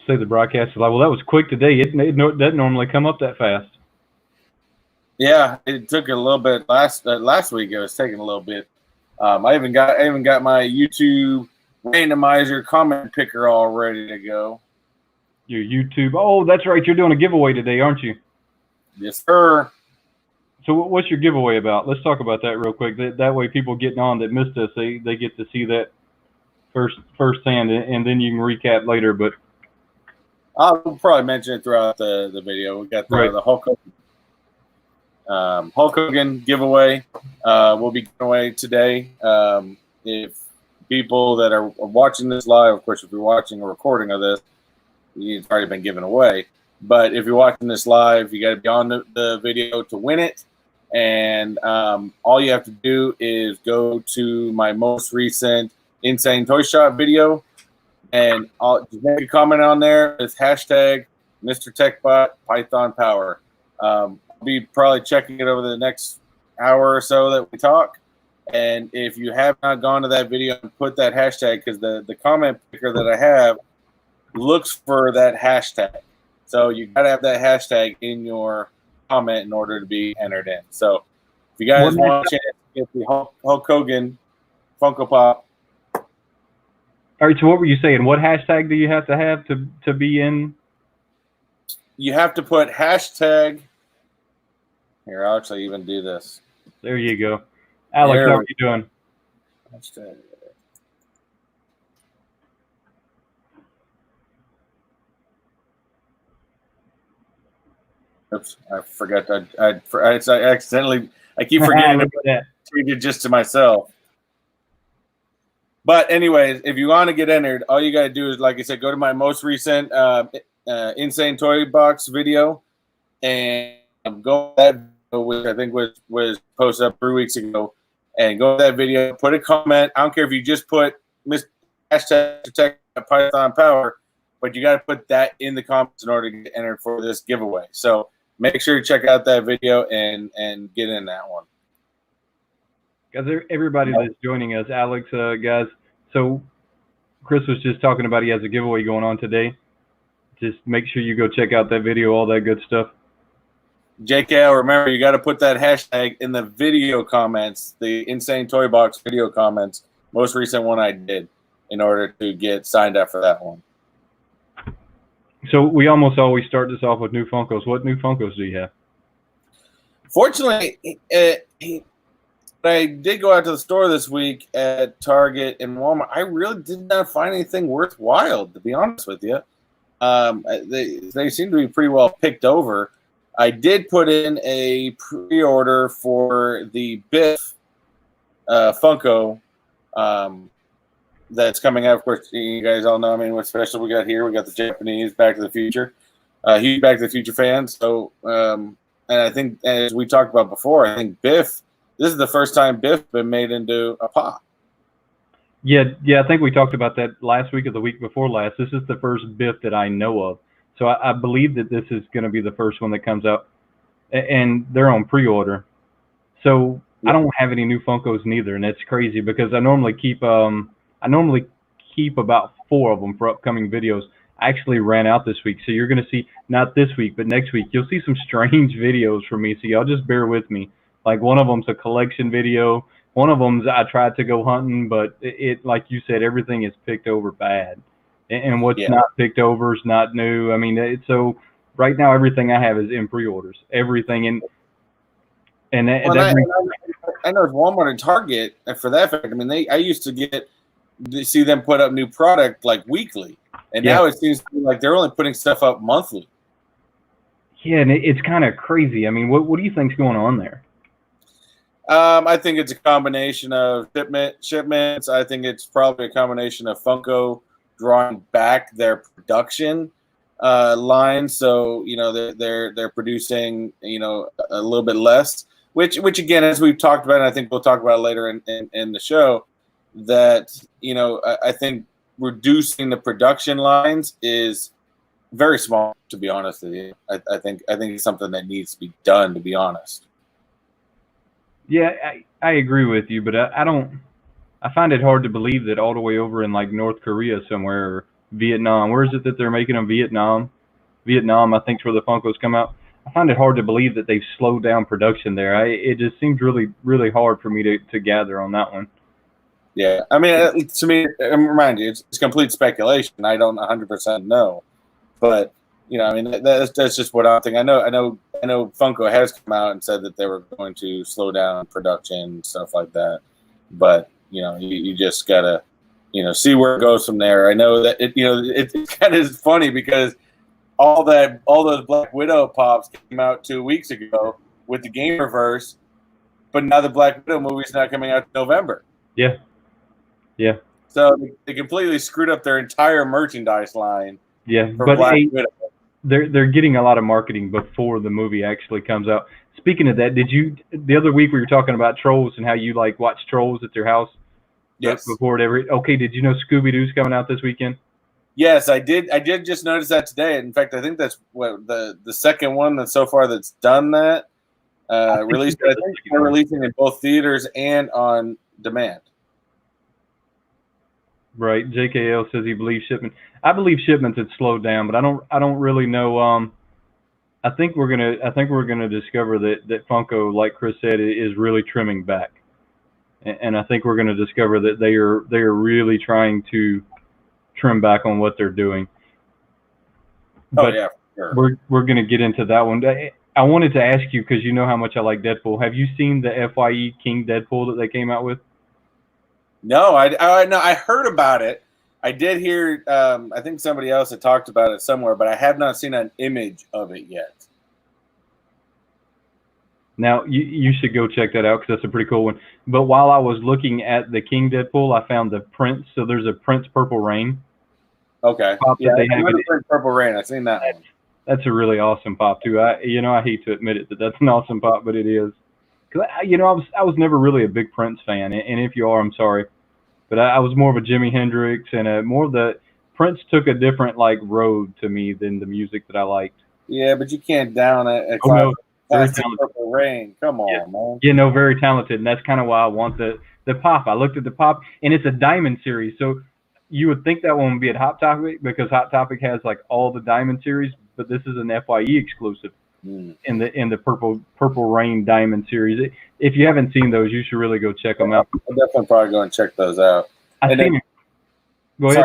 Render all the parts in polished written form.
Say the broadcast is like, well, that was quick today. It doesn't normally come up that fast. Yeah, it took a little bit last week. It was taking a little bit. I even got my YouTube randomizer comment picker all ready to go. Your YouTube. Oh, that's right. You're doing a giveaway today, aren't you? Yes, sir. So what's your giveaway about? Let's talk about that real quick. That way people getting on that missed us, they get to see that firsthand, and then you can recap later. But I'll probably mention it throughout the video. We got the Hulk Hogan giveaway. We'll be giving away today. If people that are watching this live, of course, if you're watching a recording of this, it's already been given away. But if you're watching this live, you got to be on the video to win it. And all you have to do is go to my most recent Insane Toy Shop video, and I'll just make a comment on there. It's hashtag Mr. Techbot Python Power. I'll be probably checking it over the next hour or so that we talk. And if you have not gone to that video and put that hashtag, because the comment picker that I have looks for that hashtag. So you got to have that hashtag in your comment in order to be entered in. So if you guys want a chance to get the Hulk Hogan Funko Pop. All right, so what were you saying? What hashtag do you have to be in? You have to put hashtag. Here, I'll actually even do this. There you go. Alex, how are you doing? Hashtag. Oops, I forgot. I accidentally. I keep forgetting to put that tweeted just to myself. But anyways, if you want to get entered, all you got to do is, like I said, go to my most recent Insane Toy Box video and go to that video, which I think was posted up 3 weeks ago, and go to that video, put a comment. I don't care if you just put hashtag Protect Python Power, but you got to put that in the comments in order to get entered for this giveaway. So make sure you check out that video and get in that one. Guys, everybody that's joining us, Alex, guys, so Chris was just talking about he has a giveaway going on today. Just make sure you go check out that video, all that good stuff. JKL, remember, you got to put that hashtag in the video comments, the Insane Toy Box video comments, most recent one I did, in order to get signed up for that one. So we almost always start this off with new Funkos. What new Funkos do you have? Fortunately, I did go out to the store this week at Target and Walmart. I really did not find anything worthwhile, to be honest with you. They seem to be pretty well picked over. I did put in a pre-order for the Biff Funko that's coming out. Of course, you guys all know, I mean, what special we got here. We got the Japanese Back to the Future. Huge Back to the Future fan. So, and I think, as we talked about before, I think Biff, this is the first time Biff been made into a pop. Yeah, I think we talked about that last week or the week before last. This is the first Biff that I know of. So I believe that this is going to be the first one that comes out, and they're on pre-order. So I don't have any new Funkos neither, and that's crazy because I normally keep about 4 of them for upcoming videos. I actually ran out this week, so you're going to see, not this week, but next week, you'll see some strange videos from me, so y'all just bear with me. Like, one of them's a collection video. One of them's I tried to go hunting, but it like you said, everything is picked over bad. And what's not picked over is not new. I mean, so right now everything I have is in pre-orders. Everything I know it's Walmart and Target for that fact. I mean, I used to see them put up new product like weekly, and now it seems to be like they're only putting stuff up monthly. Yeah, and it's kind of crazy. I mean, what do you think's going on there? I think it's a combination of shipments. I think it's probably a combination of Funko drawing back their production line, so they're producing a little bit less. Which again, as we've talked about, and I think we'll talk about it later in the show, that I think reducing the production lines is very small. To be honest with you, I think it's something that needs to be done. To be honest. Yeah, I agree with you, but I find it hard to believe that all the way over in like North Korea somewhere, Vietnam. Where is it that they're making them? Vietnam. Vietnam, I think, is where the Funkos come out. I find it hard to believe that they've slowed down production there. It just seems really, really hard for me to gather on that one. Yeah, I mean, to me, I remind you, it's complete speculation. I don't 100% know, but I mean, that's just what I'm thinking. I know Funko has come out and said that they were going to slow down production and stuff like that, but you just gotta see where it goes from there. I know that it's kind of funny because all those Black Widow pops came out 2 weeks ago with the Gamerverse, but now the Black Widow movie's not coming out in November. Yeah. Yeah. So they completely screwed up their entire merchandise line. Yeah, but they're getting a lot of marketing before the movie actually comes out. Speaking of that, the other week we were talking about Trolls and how you watch Trolls at your house? Yes. Before it okay, did you know Scooby-Doo's coming out this weekend? Yes, I did. I did just notice that today. In fact, I think that's what the second one that's so far that's done that. Released. I think they're releasing in both theaters and on demand. Right. JKL says he believes I believe shipments had slowed down, but I don't really know. I think we're gonna discover that Funko, like Chris said, is really trimming back, and I think we're gonna discover that they are really trying to trim back on what they're doing. But yeah, for sure. we're gonna get into that one. I wanted to ask you because you know how much I like Deadpool. Have you seen the FYE King Deadpool that they came out with? No, I heard about it. I did hear. I think somebody else had talked about it somewhere, but I have not seen an image of it yet. Now you should go check that out because that's a pretty cool one. But while I was looking at the King Deadpool, I found the Prince. So there's a Prince Purple Rain. Okay. Pop Yeah, that they have Prince Purple Rain. I've seen that one. That's a really awesome pop too. I hate to admit it that that's an awesome pop, but it is. Cause I was never really a big Prince fan, and if you are, I'm sorry. But I was more of a Jimi Hendrix and more of the Prince took a different road to me than the music that I liked. Yeah, but you can't down a very talented Purple Rain. Come on, man. You know, very talented, and that's kind of why I want the pop. I looked at the pop, and it's a Diamond series, so you would think that one would be at Hot Topic because Hot Topic has all the Diamond series, but this is an FYE exclusive in the Purple Rain Diamond series. If you haven't seen those, you should really go check them out. I'm definitely probably going to check those out. Go ahead.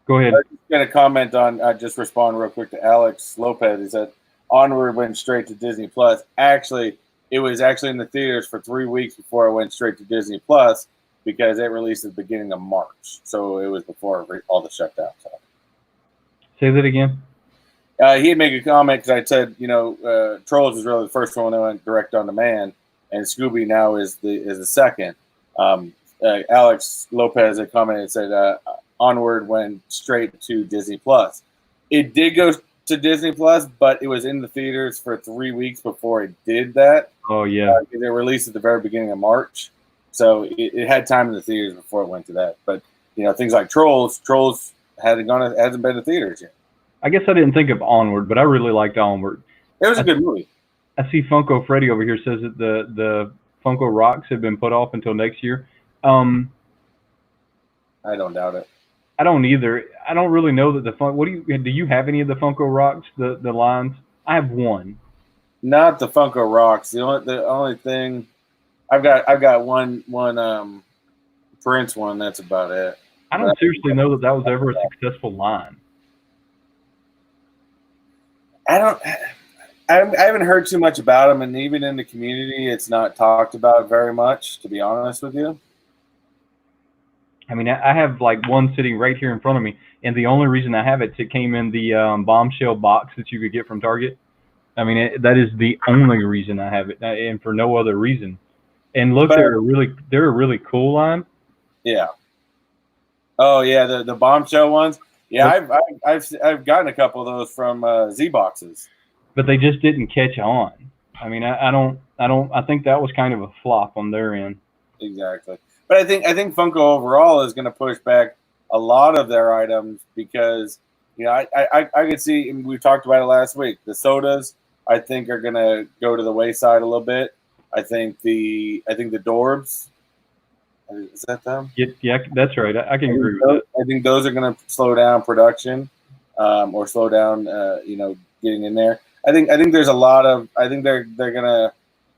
Go ahead. I'm just going to comment on, just respond real quick to Alex Lopez. He said, Onward went straight to Disney Plus. Actually, it was actually in the theaters for 3 weeks before it went straight to Disney Plus because it released at the beginning of March. So it was before all the shutdowns. Say that again. He had made a comment because I said, Trolls was really the first one that went direct on demand, and Scooby now is the second. Alex Lopez had commented and said Onward went straight to Disney Plus. It did go to Disney Plus, but it was in the theaters for 3 weeks before it did that. Oh yeah, they released at the very beginning of March, so it had time in the theaters before it went to that. But things like Trolls hasn't been to theaters yet. I guess I didn't think of Onward, but I really liked Onward. It was a good movie. I see Funko Freddy over here says that the Funko Rocks have been put off until next year. I don't doubt it. I don't either. I don't really know that the Funko. Do you have any of the Funko Rocks? The lines? I have one. Not the Funko Rocks. The only thing I've got one Prince one. That's about it. I don't seriously know that was ever a successful line. I haven't heard too much about them, and even in the community, it's not talked about very much, to be honest with you. I mean, I have one sitting right here in front of me, and the only reason I have it came in the bombshell box that you could get from Target. I mean, that is the only reason I have it, and for no other reason. And look, they're a really cool line. Yeah. Oh yeah, the bombshell ones. Yeah, I've gotten a couple of those from Z boxes, but they just didn't catch on. I mean, I think that was kind of a flop on their end. Exactly, but I think Funko overall is going to push back a lot of their items because I could see, and we talked about it last week. The sodas I think are going to go to the wayside a little bit. I think the Dorbs. Is that them? Yeah, that's right. I can agree with that. I think those are going to slow down production, or slow down, getting in there. I think there's a lot of. I think they're gonna,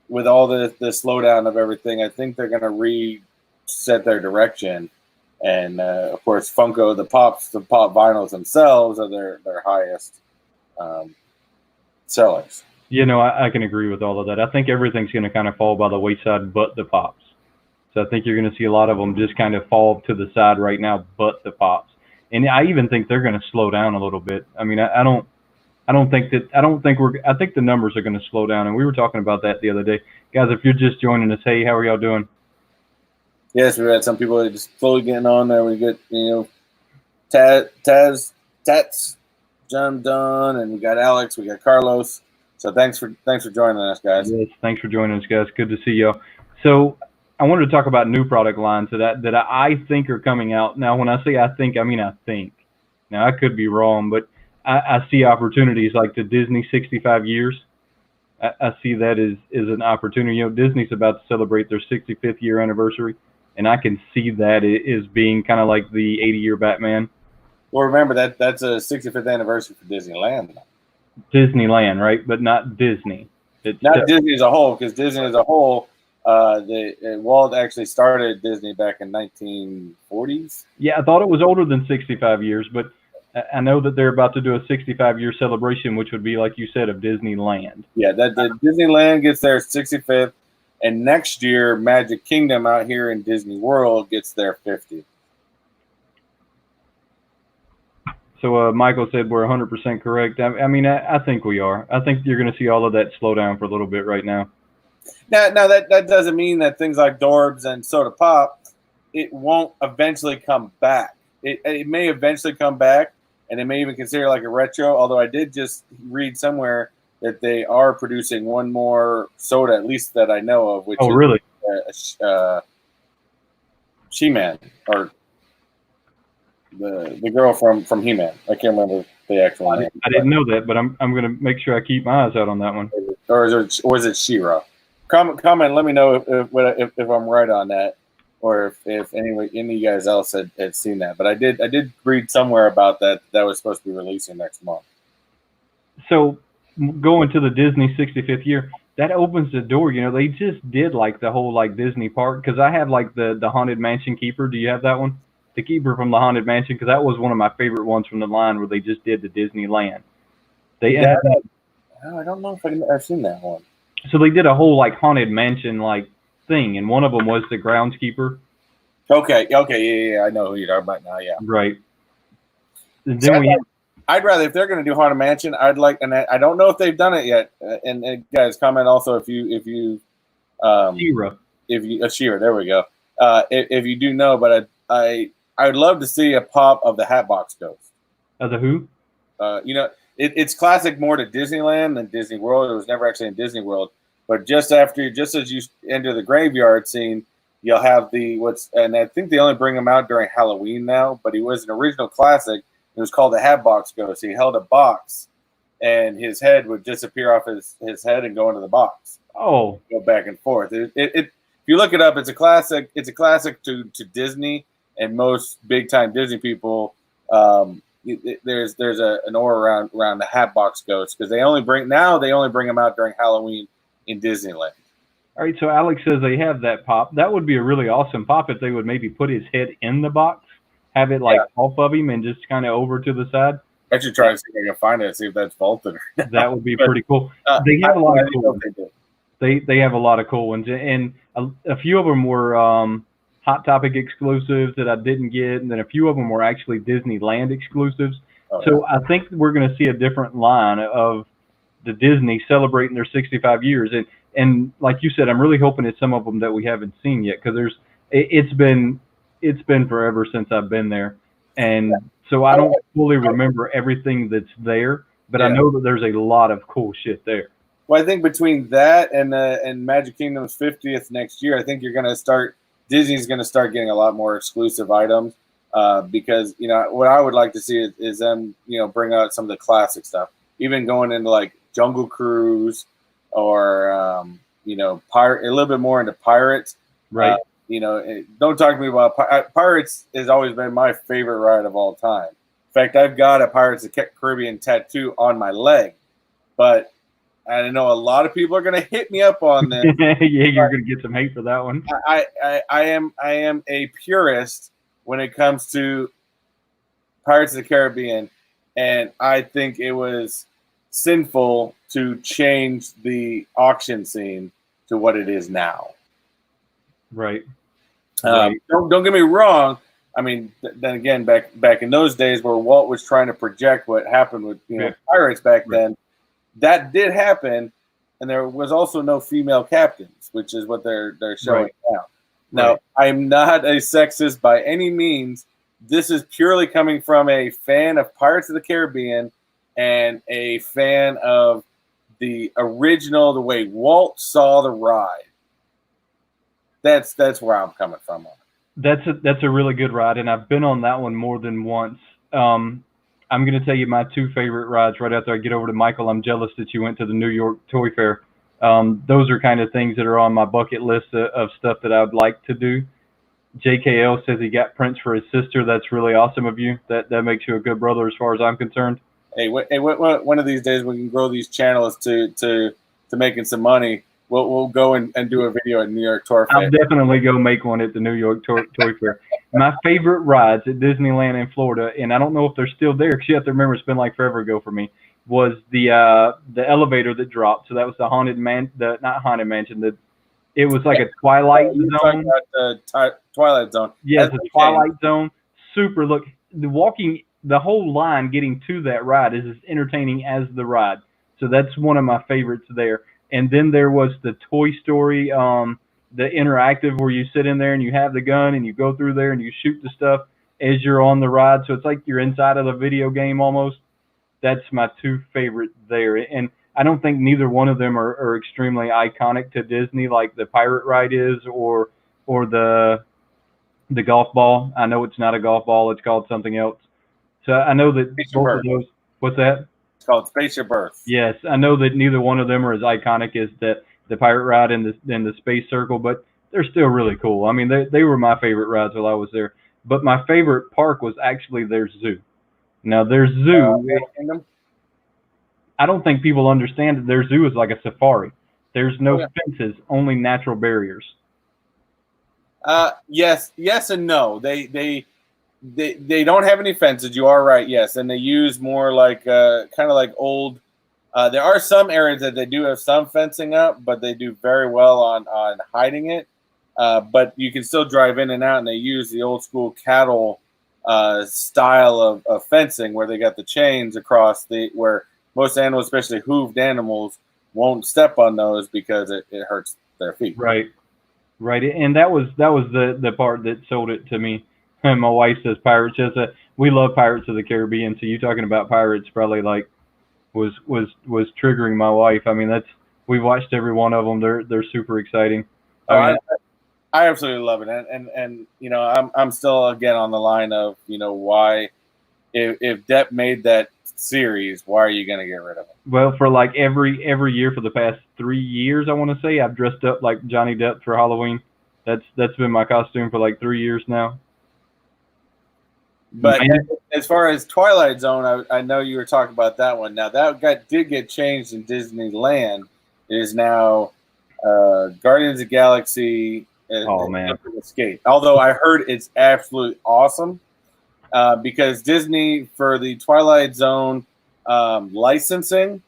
with all the slowdown of everything. I think they're gonna reset their direction, and of course, Funko, the pop vinyls themselves are their highest sellers. I can agree with all of that. I think everything's going to kind of fall by the wayside, but the pops. So I think you're going to see a lot of them just kind of fall to the side right now, but the pops. And I even think they're going to slow down a little bit. I mean, I think the numbers are going to slow down. And we were talking about that the other day, guys. If you're just joining us, hey, how are y'all doing? Yes, we had some people that just slowly getting on there. We get Tats, John Dunn, and we got Alex, we got Carlos. So thanks for joining us, guys. Yes, thanks for joining us, guys. Good to see y'all. So I wanted to talk about new product lines that I think are coming out. Now, when I say I think, I mean I think. Now, I could be wrong, but I see opportunities like the Disney 65 years. I see that as an opportunity. Disney's about to celebrate their 65th year anniversary, and I can see that as being kind of like the 80-year Batman. Well, remember that's a 65th anniversary for Disneyland. Disneyland, right? But not Disney. It's not Disney as a whole, because Disney as a whole, Walt actually started Disney back in 1940s. Yeah, I thought it was older than 65 years, but I know that they're about to do a 65-year celebration, which would be, like you said, of Disneyland. Yeah, Disneyland gets their 65th, and next year, Magic Kingdom out here in Disney World gets their 50th. So Michael said we're 100% correct. I mean, I think we are. I think you're going to see all of that slow down for a little bit right now. Now that doesn't mean that things like Dorbs and Soda Pop, it won't eventually come back. It may eventually come back, and it may even consider like a retro. Although I did just read somewhere that they are producing one more soda, at least that I know of. Which really? She-Man, or the girl from He-Man. I can't remember the actual name. I didn't know that, but I'm going to make sure I keep my eyes out on that one. Or is it She-Ra? Comment. Let me know if I'm right on that, or if any of you guys else had seen that. But I did read somewhere about that was supposed to be releasing next month. So going to the Disney 65th year, that opens the door. They just did like the whole like Disney park, because I have like the Haunted Mansion keeper. Do you have that one? The keeper from the Haunted Mansion, because that was one of my favorite ones from the line where they just did the Disneyland. I don't know if I've seen that one. So they did a whole like Haunted Mansion like thing, and one of them was the groundskeeper. Okay, yeah, I know who you're talking about now. Yeah, right. I'd rather, if they're going to do Haunted Mansion, I'd like, and I don't know if they've done it yet. And guys, comment also if you She-Ra, there we go. If you do know, but I'd love to see a pop of the Hatbox Ghost. Of the who? It's classic more to Disneyland than Disney World. It was never actually in Disney World, but just as you enter the graveyard scene, you'll have and I think they only bring him out during Halloween now, but he was an original classic. It was called the Hatbox Ghost. He held a box, and his head would disappear off his head and go into the box. Oh, go back and forth. If you look it up, it's a classic. It's a classic to Disney and most big time Disney people. There's an aura around the Hatbox Ghost, because they only bring them out during Halloween in Disneyland. All right, so Alex says they have that pop. That would be a really awesome pop if they would maybe put his head in the box, have it like off of him, and just kind of over to the side. I should try to see if I can find it and see if that's vaulted. That would be pretty cool. They have a lot of cool ones. They have a lot of cool ones, and a few of them were Hot Topic exclusives that I didn't get, and then a few of them were actually Disneyland exclusives. So I think we're going to see a different line of the Disney celebrating their 65 years, and like you said, I'm really hoping it's some of them that we haven't seen yet, because it's been forever since I've been there, and so I don't fully remember everything that's there, but I know that there's a lot of cool shit there. Well, I think between that and Magic Kingdom's 50th next year, I think Disney's going to start getting a lot more exclusive items, because what I would like to see is them bring out some of the classic stuff, even going into like Jungle Cruise, or pirate, a little bit more into pirates, right? don't talk to me about Pirates. Has always been my favorite ride of all time. In fact, I've got a Pirates of the Caribbean tattoo on my leg, but I know a lot of people are going to hit me up on this. Yeah, you're going to get some hate for that one. I am a purist when it comes to Pirates of the Caribbean, and I think it was sinful to change the auction scene to what it is now. Right. Don't get me wrong. I mean, then again, back in those days where Walt was trying to project what happened with Pirates back then, that did happen, and there was also no female captains, which is what they're showing now. Now, I'm not a sexist by any means. This is purely coming from a fan of Pirates of the Caribbean and a fan of the original, the way Walt saw the ride. That's where I'm coming from. That's a really good ride, and I've been on that one more than once. I'm going to tell you my two favorite rides right after I get over to Michael. I'm jealous that you went to the New York Toy Fair. Those are kind of things that are on my bucket list of stuff that I would like to do. JKL says he got prints for his sister. That's really awesome of you. That makes you a good brother as far as I'm concerned. Hey, one of these days we can grow these channels to making some money. We'll go and do a video at New York Toy Fair. I'll definitely go make one at the New York Toy Fair. My favorite rides at Disneyland in Florida, and I don't know if they're still there because you have to remember it's been like forever ago for me, was the elevator that dropped. So that was the Haunted not Haunted Mansion. It was like a Twilight Zone. Twilight Zone. Yes, a Twilight Zone. Super look. The whole line getting to that ride is as entertaining as the ride. So that's one of my favorites there. And then there was the Toy Story, the interactive where you sit in there and you have the gun and you go through there and you shoot the stuff as you're on the ride. So it's like you're inside of the video game almost. That's my two favorite there. And I don't think neither one of them are extremely iconic to Disney like the pirate ride is or the golf ball. I know it's not a golf ball. It's called something else. So I know that both of those. What's that? It's called Spaceship Earth. Yes, I know that neither one of them are as iconic as the pirate ride and the space circle, but they're still really cool. I mean, they were my favorite rides while I was there. But my favorite park was actually their zoo. Now their zoo. I don't think people understand that their zoo is like a safari. There's no fences, only natural barriers. Yes and no. They don't have any fences. You are right. Yes, and they use more like kind of like old. There are some areas that they do have some fencing up, but they do very well on hiding it. But you can still drive in and out, and they use the old school cattle style of fencing, where they got the chains across where most animals, especially hooved animals, won't step on those because it hurts their feet. Right. And that was the part that sold it to me. And my wife says Pirates. We love Pirates of the Caribbean. So you talking about Pirates probably like was triggering my wife. I mean, we watched every one of them. They're super exciting. I absolutely love it. And I'm still again on the line of why if Depp made that series, why are you going to get rid of it? Well, for like every year for the past 3 years, I want to say I've dressed up like Johnny Depp for Halloween. That's been my costume for like 3 years now. But as far as Twilight Zone, I know you were talking about that one. Now that did get changed in Disneyland. It is now Guardians of the Galaxy. Escape. Although I heard it's absolutely awesome. Because Disney, for the Twilight Zone licensing,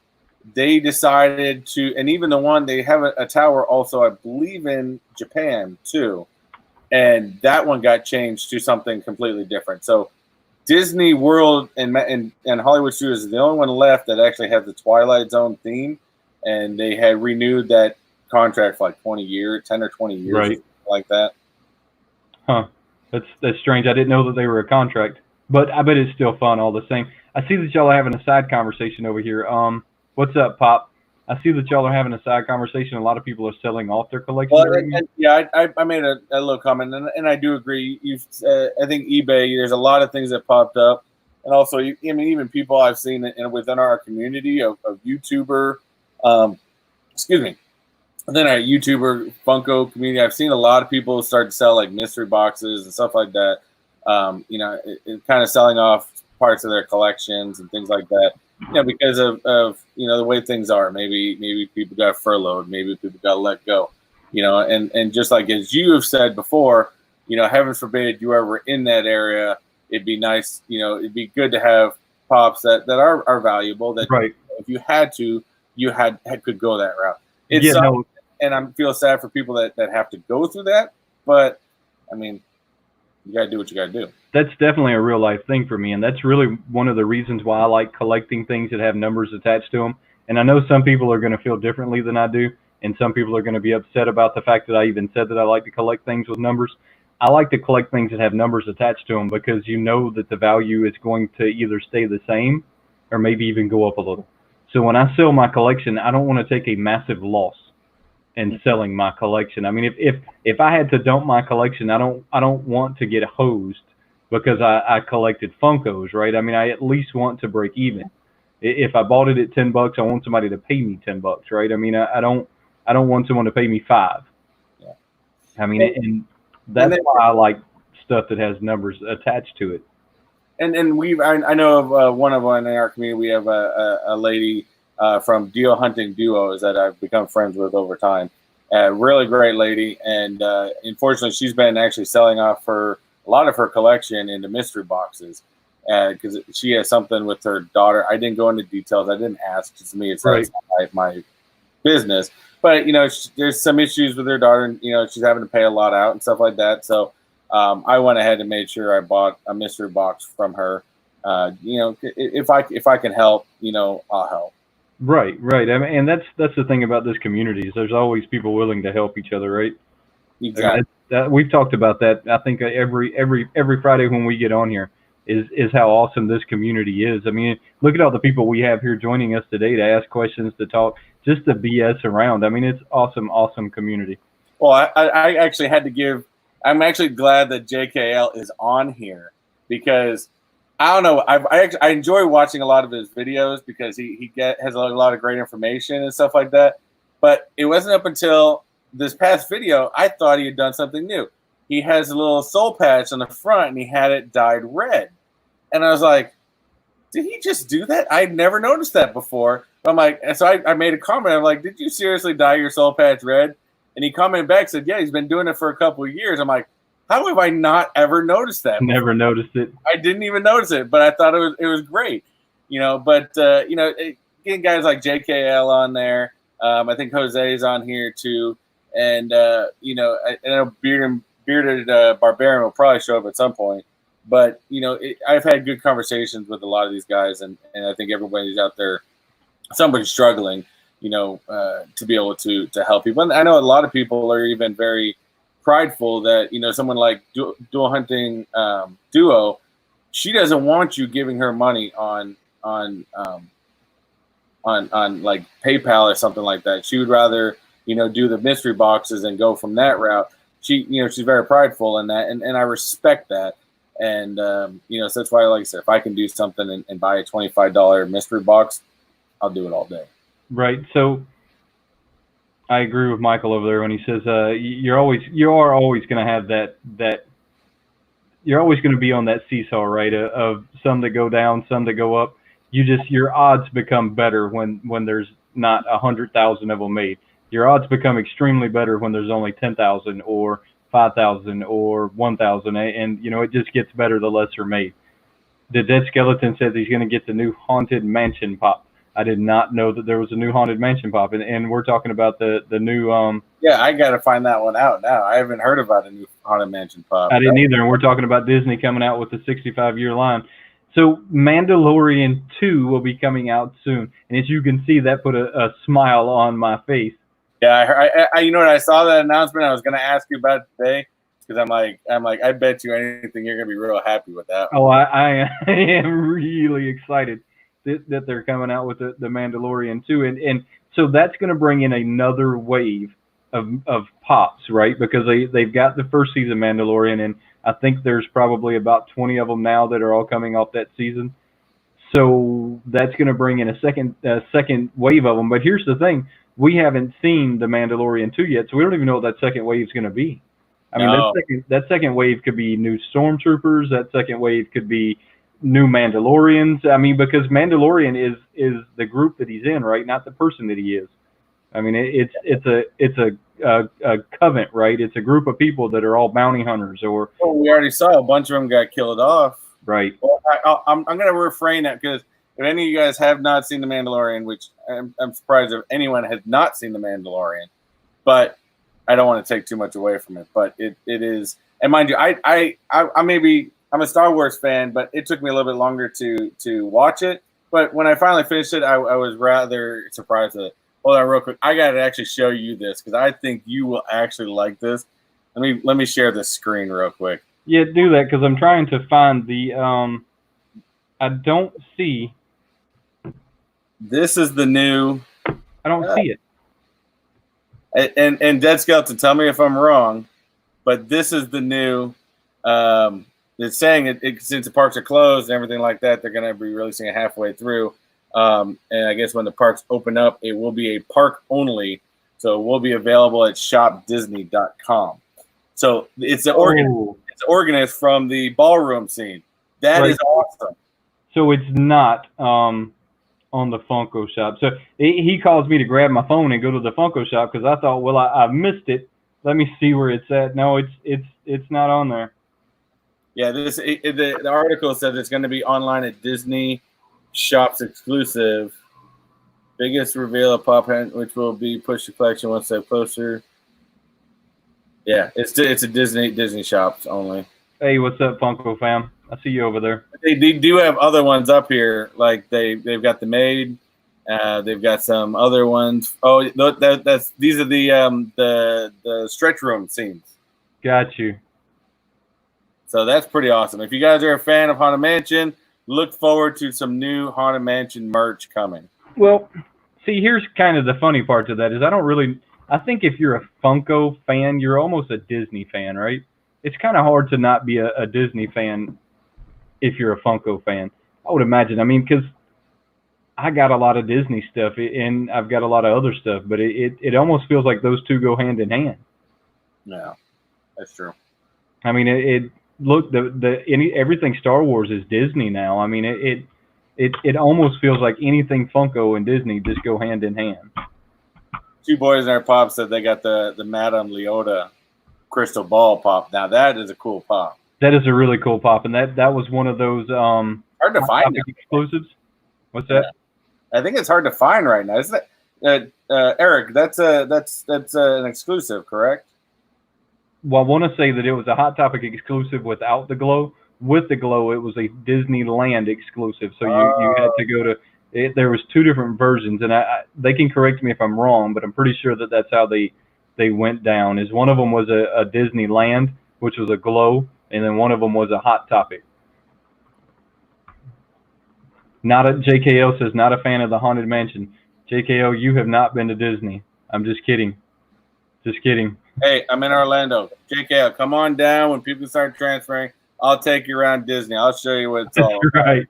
they decided to, and even the one, they have a tower also, I believe, in Japan too. And that one got changed to something completely different. So Disney World and Hollywood Studios is the only one left that actually has the Twilight Zone theme. And they had renewed that contract for like 10 or 20 years, right, like that. Huh. That's strange. I didn't know that they were a contract, but I bet it's still fun all the same. I see that y'all are having a side conversation over here. What's up, Pop? I see that y'all are having a side conversation. A lot of people are selling off their collection. Well, I made a little comment, and I do agree. I think eBay. There's a lot of things that popped up, and also, even people I've seen within our community of YouTuber, then our YouTuber Funko community, I've seen a lot of people start to sell like mystery boxes and stuff like that. You know, it kind of selling off parts of their collections and things like that. You know, because of you know the way things are. Maybe people got furloughed. Maybe people got let go. You know, and just like as you have said before, you know, heaven forbid you ever in that area, it'd be nice. You know, it'd be good to have pops that are valuable. That Right. if you had to, you could go that route. It's Yeah, no, and I feel sad for people that have to go through that. But I mean, you gotta do what you gotta do. that's definitely a real life thing for me, and that's really one of the reasons why I like collecting things that have numbers attached to them. And I know some people are going to feel differently than I do, and some people are going to be upset about the fact that I even said that I like to collect things with numbers. I like to collect things that have numbers attached to them because you know that the value is going to either stay the same or maybe even go up a little. So when I sell my collection, I don't want to take a massive loss in selling my collection. I mean, if I had to dump my collection, I don't want to get hosed because I collected Funkos, right? I mean, I at least want to break even. If I bought it at $10, I want somebody to pay me $10, right? I mean, I don't want someone to pay me $5. Yeah. I mean, and that's why I like stuff that has numbers attached to it. And I know of one in our community. We have a lady from Deal Hunting Duos that I've become friends with over time. A really great lady, and unfortunately, she's been actually selling off a lot of her collection into mystery boxes because she has something with her daughter. I didn't go into details. I didn't ask. To me, it's Right. not my business. But you know, there's some issues with her daughter, and you know, she's having to pay a lot out and stuff like that. So I went ahead and made sure I bought a mystery box from her. You know, if I can help, you know, I'll help. Right, right. I mean, and that's the thing about this community is there's always people willing to help each other, right? Exactly. We've talked about that. I think every Friday when we get on here is how awesome this community is. I mean, look at all the people we have here joining us today to ask questions, to talk, just to BS around. I mean, it's awesome community. Well, I actually had to give. I'm actually glad that JKL is on here because I don't know. I enjoy watching a lot of his videos because he has a lot of great information and stuff like that. But it wasn't up until this past video I thought he had done something new. He has a little soul patch on the front and he had it dyed red, and I was like, did he just do that? I'd never noticed that before. I'm like, and so I made a comment. I'm like, did you seriously dye your soul patch red? And he commented back, said, yeah, he's been doing it for a couple of years. I'm like, how have I not ever noticed that before? Never noticed it. I didn't even notice it, but I thought it was great, you know. But you know, getting guys like JKL on there, I think Jose's on here too, and you know, I know bearded Barbarian will probably show up at some point. But you know, I've had good conversations with a lot of these guys, and I think everybody's out there, somebody's struggling, you know, to be able to help people. And I know a lot of people are even very prideful that, you know, someone like Dual Hunting Duo, she doesn't want you giving her money on like PayPal or something like that. She would rather, you know, do the mystery boxes and go from that route. She, you know, she's very prideful in that, and I respect that. And you know, so that's why, like I said, if I can do something and buy a $25 mystery box, I'll do it all day. Right. So I agree with Michael over there when he says you are always going to have that you're always going to be on that seesaw, right? Of some that go down, some that go up. Your odds become better when there's not 100,000 of them made. Your odds become extremely better when there's only 10,000 or 5,000 or 1,000, and you know, it just gets better the less are made. The Dead Skeleton says he's going to get the new Haunted Mansion pop. I did not know that there was a new Haunted Mansion pop, and we're talking about the new. Yeah, I got to find that one out now. I haven't heard about a new Haunted Mansion pop. I didn't either, and we're talking about Disney coming out with the 65-year line. So Mandalorian 2 will be coming out soon, and as you can see, that put a smile on my face. Yeah, I you know what? I saw that announcement. I was going to ask you about it today because I'm like, I bet you anything you're going to be real happy with that. Oh, I am really excited that they're coming out with the Mandalorian 2, and so that's going to bring in another wave of pops, right? Because they've got the first season Mandalorian, and I think there's probably about 20 of them now that are all coming off that season. So that's going to bring in a second wave of them. But here's the thing: we haven't seen the Mandalorian 2 yet, so we don't even know what that second wave is going to be. I mean, No. that second wave could be new stormtroopers. That second wave could be new Mandalorians. I mean, because Mandalorian is the group that he's in, right? Not the person that he is. I mean, it's a covenant, right? It's a group of people that are all bounty hunters, or Oh, we already saw a bunch of them got killed off. right. Well, I'm going to refrain that because if any of you guys have not seen The Mandalorian, which I'm surprised if anyone has not seen The Mandalorian, but I don't want to take too much away from it. But it is, and mind you, I'm a Star Wars fan, but it took me a little bit longer to watch it. But when I finally finished it, I was rather surprised that. Hold on, real quick. I got to actually show you this because I think you will actually like this. Let me share this screen real quick. Yeah, do that because I'm trying to find the. I don't see. This is the new. I don't see it. And Dead Skeleton, tell me if I'm wrong, but this is the new. It's saying since the parks are closed and everything like that, they're going to be releasing it halfway through. And I guess when the parks open up, it will be a park only, so it will be available at shopdisney.com. So it's an organist from the ballroom scene. That is awesome. So it's not on the Funko shop. So he calls me to grab my phone and go to the Funko shop because I thought, well, I missed it. Let me see where it's at. No, it's not on there. Yeah, the article says it's going to be online at Disney Shops exclusive. Biggest reveal of Pop Hunt, which will be push to collection one step closer. Yeah, it's a Disney Shops only. Hey, what's up, Funko fam? I see you over there. They do have other ones up here, like they've got the Maid. They've got some other ones. Oh, these are the stretch room scenes. Got you. So that's pretty awesome. If you guys are a fan of Haunted Mansion, look forward to some new Haunted Mansion merch coming. Well, see, here's kind of the funny part to that is I think if you're a Funko fan, you're almost a Disney fan, right? It's kind of hard to not be a Disney fan if you're a Funko fan. I would imagine. I mean, because I got a lot of Disney stuff and I've got a lot of other stuff, but it almost feels like those two go hand in hand. Yeah, that's true. I mean, look, everything Star Wars is Disney now. I mean, it almost feels like anything Funko and Disney just go hand in hand. Two boys in our pop said they got the Madame Leota crystal ball pop. Now that is a cool pop. That is a really cool pop, and that was one of those hard to find exclusives. What's that? I think it's hard to find right now. Isn't it, Eric? That's an exclusive, correct? Well, I want to say that it was a Hot Topic exclusive without the glow. With the glow, it was a Disneyland exclusive. So you had to go to it. There was two different versions, and they can correct me if I'm wrong, but I'm pretty sure that that's how they went down. Is one of them was a Disneyland, which was a glow, and then one of them was a Hot Topic. JKL says not a fan of the Haunted Mansion. JKL, you have not been to Disney. I'm just kidding. Just kidding. Hey, I'm in Orlando. JKL, come on down when people start transferring. I'll take you around Disney. I'll show you what it's all about. Right.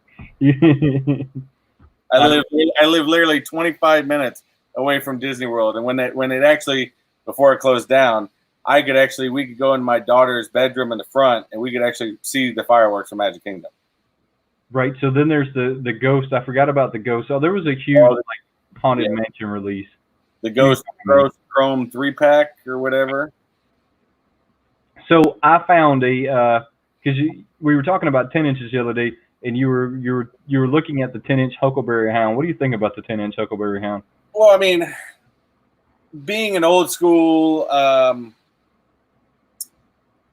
I live literally 25 minutes away from Disney World, and when it actually, before it closed down, we could go in my daughter's bedroom in the front, and we could actually see the fireworks from Magic Kingdom. Right. So then there's the Ghost. I forgot about the Ghost. Oh, there was a huge Haunted Mansion release. The Ghost Chrome 3-pack or whatever. So I found because we were talking about 10 inches the other day, and you were looking at the 10-inch Huckleberry Hound. What do you think about the 10-inch Huckleberry Hound? Well, I mean, being an old school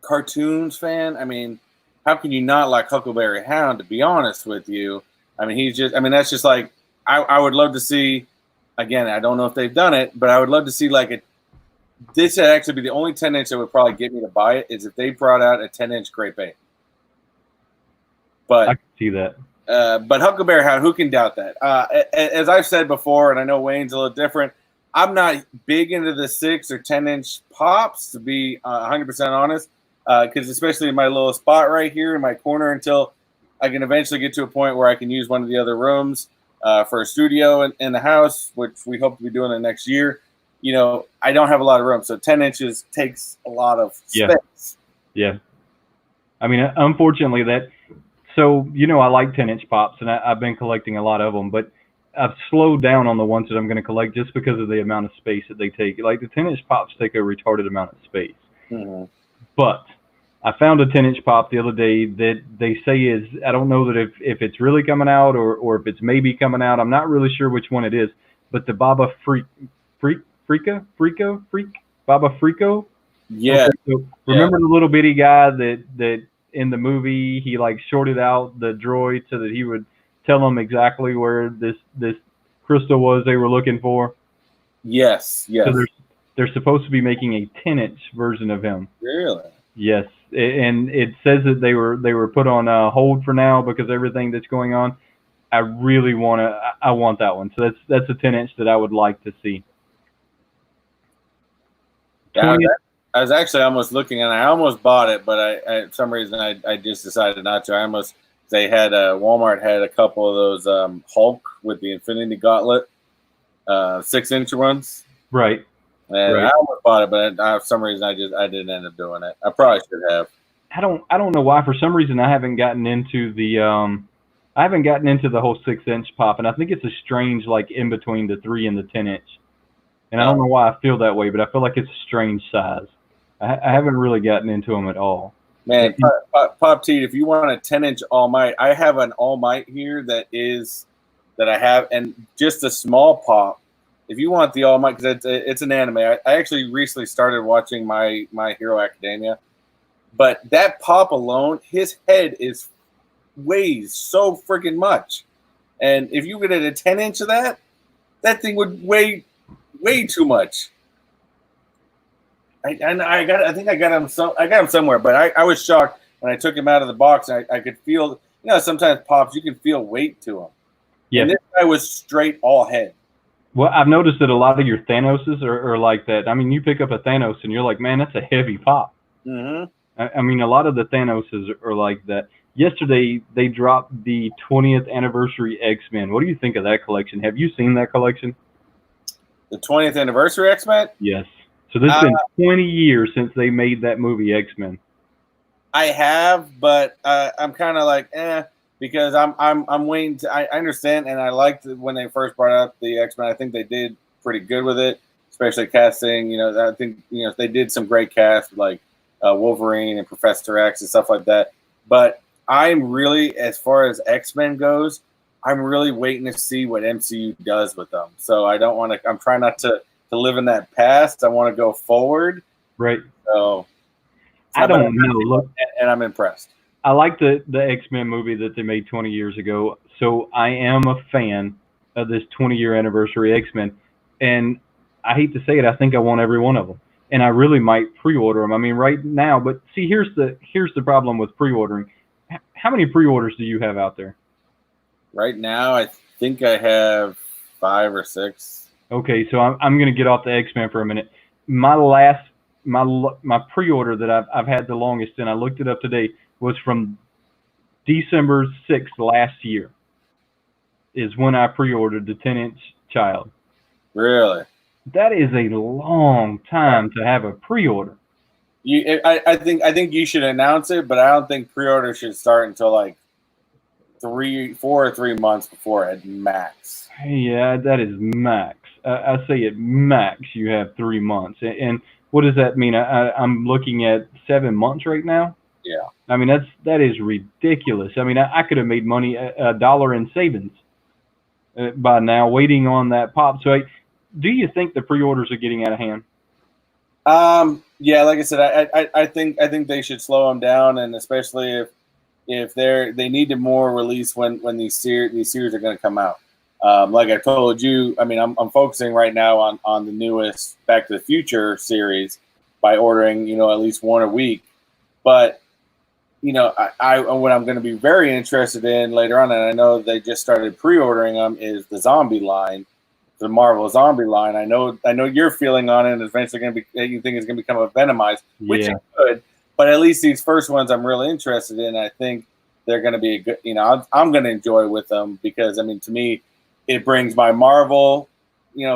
cartoons fan, I mean, how can you not like Huckleberry Hound? To be honest with you, I mean, that's just like I would love to see. Again, I don't know if they've done it, but I would love to see this would actually be the only 10-inch that would probably get me to buy it is if they brought out a 10-inch Great Bane. But I can see that. But Huckleberry Hound, who can doubt that? As I've said before, and I know Wayne's a little different, I'm not big into the 6 or 10-inch pops, to be 100% honest, because especially in my little spot right here in my corner, until I can eventually get to a point where I can use one of the other rooms for a studio in the house, which we hope to be doing the next year. You know, I don't have a lot of room, so 10 inches takes a lot of space. Yeah. I mean, unfortunately, so, you know, I like 10-inch pops, and I've been collecting a lot of them, but I've slowed down on the ones that I'm going to collect just because of the amount of space that they take. Like, the 10-inch pops take a retarded amount of space. Mm-hmm. But I found a 10-inch pop the other day that they say is, I don't know that if it's really coming out or if it's maybe coming out. I'm not really sure which one it is, but the Baba Freak, Baba Frico. Yeah. Okay, so remember the little bitty guy that in the movie he like shorted out the droid so that he would tell them exactly where this crystal was they were looking for? Yes. So they're supposed to be making a 10-inch version of him. Really? Yes, and it says that they were put on hold for now because everything that's going on. I really I want that one. So that's a 10-inch that I would like to see. Yeah, I was actually almost looking, and I almost bought it, but I for some reason I just decided not to. They had Walmart had a couple of those Hulk with the Infinity Gauntlet, 6-inch ones. Right. And I almost bought it, but for some reason I didn't end up doing it. I probably should have. I don't know why. For some reason I haven't gotten into the whole 6-inch pop, and I think it's a strange like in between the 3 and the 10-inch. And I don't know why I feel that way, but I feel like it's a strange size. I haven't really gotten into them at all. Man, Pop T, if you want a 10-inch All Might, I have an All Might here that I have, and just a small pop. If you want the All Might, because it's an anime. I actually recently started watching My Hero Academia, but that pop alone, his head weighs so freaking much, and if you get a 10-inch of that thing would weigh way too much. I think I got him somewhere, but I was shocked when I took him out of the box. And I could feel, you know, sometimes pops you can feel weight to them. Yeah. And this guy was straight all head. Well, I've noticed that a lot of your Thanoses are like that. I mean, you pick up a Thanos and you're like, man, that's a heavy pop. Mm-hmm. I mean, a lot of the Thanoses are like that. Yesterday, they dropped the 20th anniversary X-Men. What do you think of that collection? Have you seen that collection? The 20th anniversary X-Men? Yes. So this has been 20 years since they made that movie X-Men. I have, but I'm kind of like, because I'm waiting to. I understand, and I liked when they first brought up the X-Men. I think they did pretty good with it, especially casting. You know, I think they did some great cast like Wolverine and Professor X and stuff like that. But I'm really, as far as X-Men goes, I'm really waiting to see what MCU does with them. So I don't want to. I'm trying not to live in that past. I want to go forward. Right. So I don't know. Look, and I'm impressed. I like the X-Men movie that they made 20 years ago. So I am a fan of this 20-year anniversary X-Men. And I hate to say it, I think I want every one of them. And I really might pre-order them. I mean, right now. But see, here's the problem with pre-ordering. How many pre-orders do you have out there? Right now, I think I have 5 or 6. Okay, so I'm going to get off the X-Men for a minute. My pre-order that I've had the longest, and I looked it up today, was from December 6th last year. Is when I pre-ordered the 10-inch Child. Really? That is a long time to have a pre-order. I think you should announce it, but I don't think pre-order should start until like 4 or 3 months before at max. Yeah, that is max. I say at max you have 3 months. And what does that mean? I'm looking at 7 months right now. Yeah. I mean, that is ridiculous. I mean, I could have made money, $1 in savings by now waiting on that pop. So do you think the pre-orders are getting out of hand? Yeah, like I said, I think they should slow them down, and especially if they need to more release when these series are going to come out. Like I told you, I mean, I'm focusing right now on the newest Back to the Future series by ordering, at least one a week. But, I what I'm going to be very interested in later on, and I know they just started pre-ordering them, is the zombie line, the Marvel zombie line. I know your feeling on it, and eventually going to be, you think it's going to become a Venomized, which it could. But at least these first ones I'm really interested in. I think they're going to be a good, I'm going to enjoy with them because, I mean, to me, it brings my Marvel,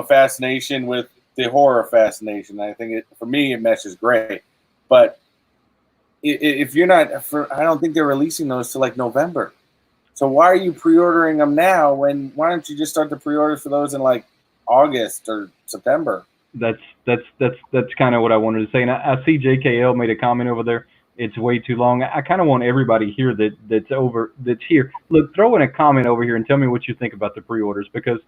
fascination with the horror fascination. I think for me, it meshes great. But if you're not, I don't think they're releasing those till like November. So why are you pre-ordering them now? Why don't you just start the pre-orders for those in like August or September? That's kind of what I wanted to say. And I see JKL made a comment over there. It's way too long. I kind of want everybody here that's here. Look, throw in a comment over here and tell me what you think about the pre-orders, because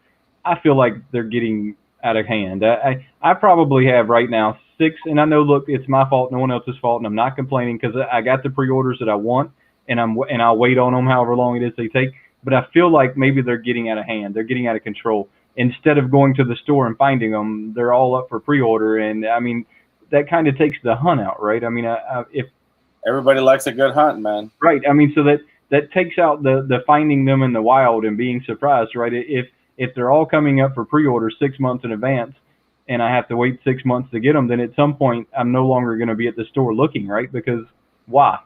I feel like they're getting out of hand. I probably have right now 6, and I know, look, it's my fault, no one else's fault, and I'm not complaining because I got the pre-orders that I want, and I'll wait on them however long it is they take. But I feel like maybe they're getting out of hand. They're getting out of control. Instead of going to the store and finding them, they're all up for pre-order, and I mean that kind of takes the hunt out, right? I mean, if everybody likes a good hunt, man. Right. I mean, so that takes out the finding them in the wild and being surprised, right? If they're all coming up for pre-order 6 months in advance, and I have to wait 6 months to get them, then at some point I'm no longer going to be at the store looking, right? Because why?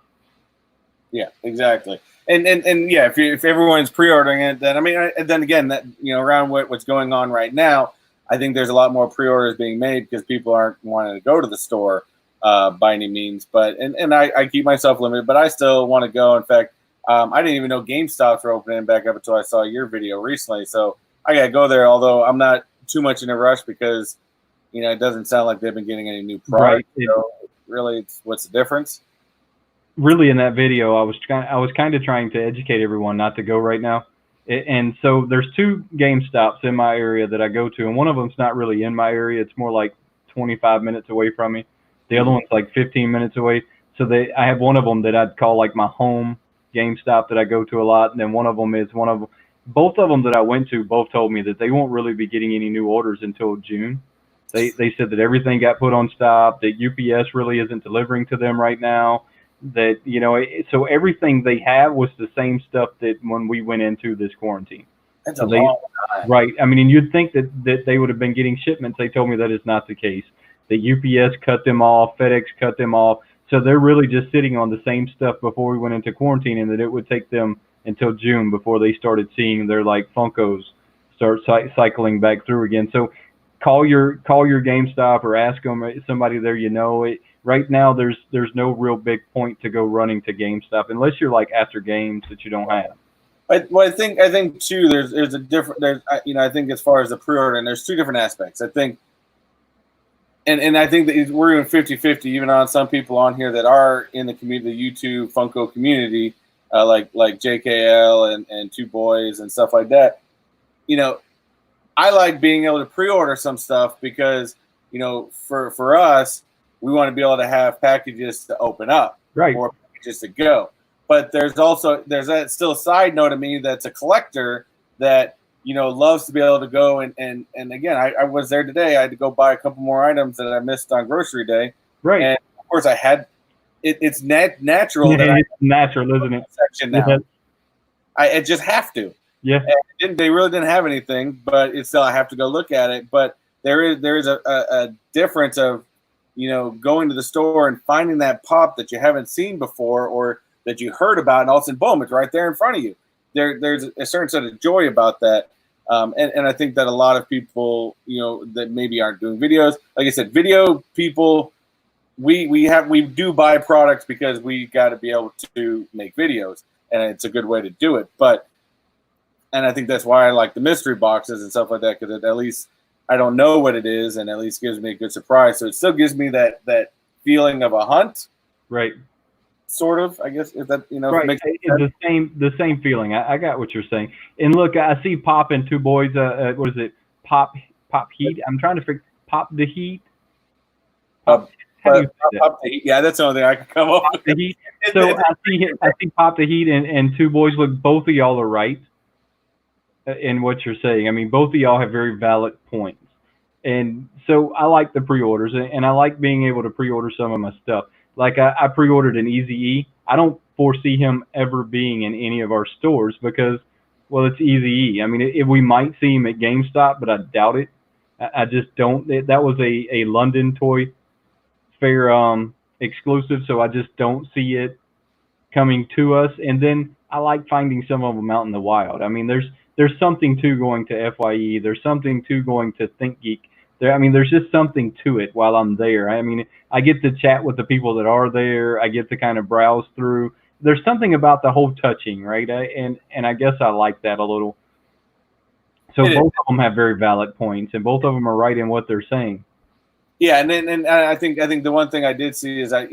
Yeah, exactly. And yeah, if everyone's pre-ordering it, then I mean, then again, that around what's going on right now, I think there's a lot more pre-orders being made because people aren't wanting to go to the store by any means. But and I keep myself limited, but I still want to go. In fact, I didn't even know GameStops were opening back up until I saw your video recently. So I gotta go there. Although I'm not too much in a rush because it doesn't sound like they've been getting any new product. Right. So really, what's the difference? Really, in that video, I was kind of trying to educate everyone not to go right now. And so there's 2 GameStops in my area that I go to, and one of them's not really in my area. It's more like 25 minutes away from me. The other one's like 15 minutes away. So I have one of them that I'd call like my home GameStop that I go to a lot, and then one of them is both of them that I went to both told me that they won't really be getting any new orders until June. They said that everything got put on stop, that UPS really isn't delivering to them right now. That so everything they have was the same stuff that when we went into this quarantine. That's a long time. Right. I mean, and you'd think that they would have been getting shipments. They told me that is not the case. The UPS cut them off, FedEx cut them off. So they're really just sitting on the same stuff before we went into quarantine, and that it would take them until June before they started seeing their like Funkos start cycling back through again. So call your GameStop or ask them, somebody there Right now, there's no real big point to go running to GameStop unless you're like after games that you don't have. Well, I think too. There's a different. I think as far as the pre-order, and there's 2 different aspects. I think, and I think that we're doing 50-50, even on some people on here that are in the community, the YouTube Funko community, like JKL and 2 Boys and stuff like that. I like being able to pre-order some stuff because for us, we want to be able to have packages to open up, right, or packages to go. But there's that still a side note of me that's a collector that loves to be able to go and again, I was there today. I had to go buy a couple more items that I missed on grocery day. Right. And of course, I had it's natural. Yeah, that it's natural, isn't it? Section now. Yeah. I just have to. Yeah. And they really didn't have anything, but it's still I have to go look at it. But there is a difference of going to the store and finding that pop that you haven't seen before or that you heard about, and all of a sudden, boom, it's right there in front of you. There's a certain set of joy about that. And I think that a lot of people, that maybe aren't doing videos, like I said, video people, we do buy products because we got to be able to make videos, and it's a good way to do it. And I think that's why I like the mystery boxes and stuff like that, because at least I don't know what it is, and at least gives me a good surprise. So it still gives me that feeling of a hunt, right? Sort of, I guess. If that right, makes it's the same feeling. I got what you're saying. And look, I see Pop and 2 Boys. What is it? Pop Heat. I'm trying to figure Pop the Heat. Pop the Heat. Yeah, that's the only thing I can come up with. The Heat. So I see Pop the Heat and 2 Boys. Look, both of y'all are right in what you're saying. I mean, both of y'all have very valid points. And so I like the pre-orders, and I like being able to pre-order some of my stuff. Like I pre-ordered an Eazy-E. I don't foresee him ever being in any of our stores because, well, it's Eazy-E. I mean, we might see him at GameStop, but I doubt it. I just don't. That was a London Toy Fair exclusive, so I just don't see it coming to us. And then I like finding some of them out in the wild. I mean, there's something to going to FYE. There's something to going to ThinkGeek. I mean, there's just something to it while I'm there. I mean, I get to chat with the people that are there. I get to kind of browse through. There's something about the whole touching, right? And I guess I like that a little. So both of them have very valid points, and both of them are right in what they're saying. Yeah, and I think the one thing I did see is I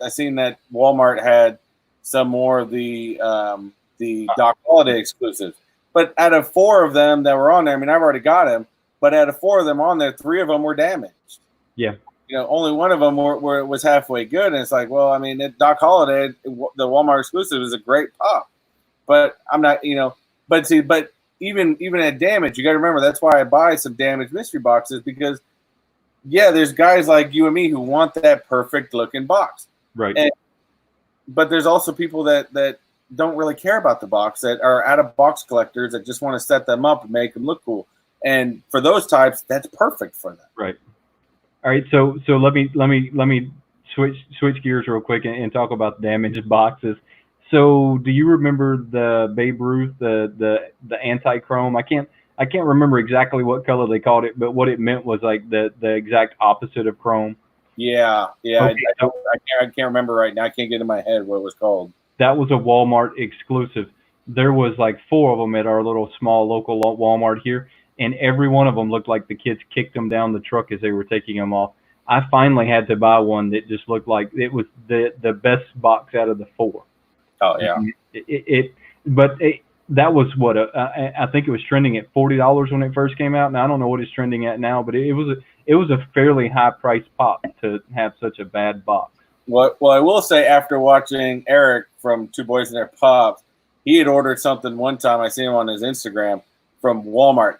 seen that Walmart had some more of the Doc Holiday exclusives, but out of 4 of them that were on there, I mean, I've already got them, but out of 4 of them on there, 3 of them were damaged. Yeah, only one of them was halfway good, and it's like, well, I mean, Doc Holiday, the Walmart exclusive, is a great pop, but I'm not, but even at damage, you got to remember that's why I buy some damaged mystery boxes, because yeah, there's guys like you and me who want that perfect looking box. right. But there's also people that don't really care about the box, that are out of box collectors that just want to set them up and make them look cool. And for those types, that's perfect for them. Right. All right. So let me switch gears real quick and talk about damaged boxes. So do you remember the Babe Ruth, the anti-chrome? I can't remember exactly what color they called it, but what it meant was like the exact opposite of chrome. Yeah. Okay, I can't remember right now. I can't get in my head what it was called. That was a Walmart exclusive. There was like 4 of them at our little small local Walmart here, and every one of them looked like the kids kicked them down the truck as they were taking them off. I finally had to buy one that just looked like it was the best box out of the 4. Oh yeah. That was what I think it was trending at $40 when it first came out, and I don't know what it's trending at now, but it was a fairly high price pop to have such a bad box. Well, I will say, after watching Eric from Two Boys and Their Pops, he had ordered something one time. I seen him on his Instagram from Walmart.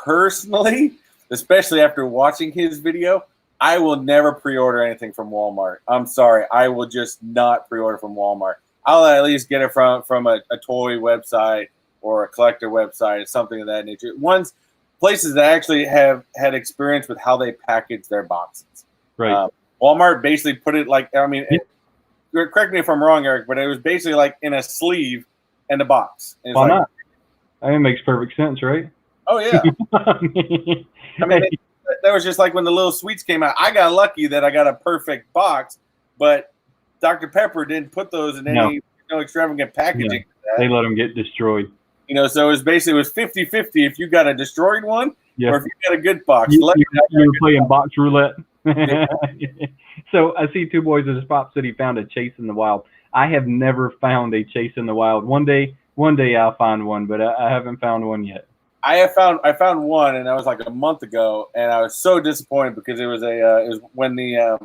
Personally, especially after watching his video, I will never pre-order anything from Walmart. I'm sorry, I will just not pre-order from Walmart. I'll at least get it from a toy website or a collector website or something of that nature. Places that actually have had experience with how they package their boxes. Right. Walmart basically put it like, I mean, correct me if I'm wrong, Eric, but it was basically like in a sleeve and a box. And why not? I mean, it makes perfect sense, right? Oh yeah. I mean, that was just like when the little sweets came out. I got lucky that I got a perfect box, but Dr. Pepper didn't put those in any extravagant packaging. Yeah. They let them get destroyed. So it was 50-50 if you got a destroyed one or if you got a good box. You were playing box roulette. Yeah. So I see Two Boys and Pop said he found a Chase in the Wild. I have never found a Chase in the Wild. One day I'll find one, but I haven't found one yet. I found one, and that was like a month ago, and I was so disappointed because it was when the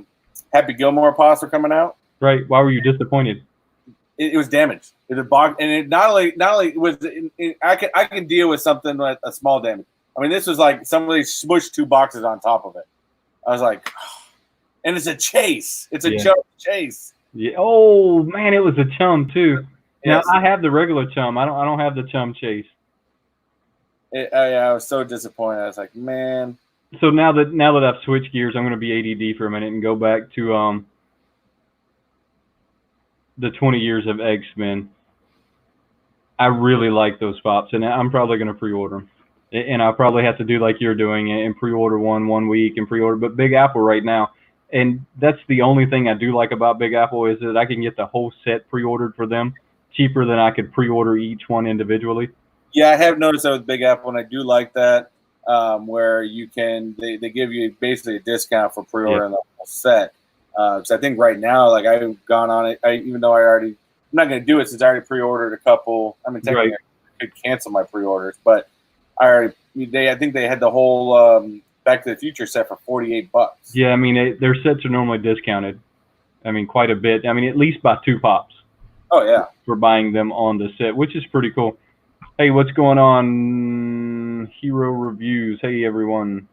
Happy Gilmore pops were coming out. Right. Why were you disappointed? It was damaged. It was box, and it not only was I can deal with something like a small damage. I mean, this was like somebody smushed 2 boxes on top of it. I was like, oh. And it's a Chase. It's a chum Chase. Yeah. Oh man, it was a chum too. Yes. Now I have the regular chum. I don't have the chum Chase. I was so disappointed. I was like, man. So now that I've switched gears, I'm going to be ADD for a minute and go back to the 20 years of X-Men. I really like those pops, and I'm probably going to pre-order them. And I'll probably have to do like you're doing and pre-order one week and pre-order. But Big Apple right now, and that's the only thing I do like about Big Apple is that I can get the whole set pre-ordered for them cheaper than I could pre-order each one individually. Yeah, I have noticed that with Big Apple, and I do like that, where you can they give you basically a discount for pre-ordering the whole set. Because I think right now, like I've gone on it, even though I'm not going to do it since I already pre-ordered a couple. I mean, technically I could cancel my pre-orders, but I think they had the whole Back to the Future set for $48. Yeah, I mean their sets are normally discounted. I mean quite a bit. I mean at least by 2 pops. Oh yeah. For buying them on the set, which is pretty cool. Hey, what's going on? Hero Reviews. Hey everyone.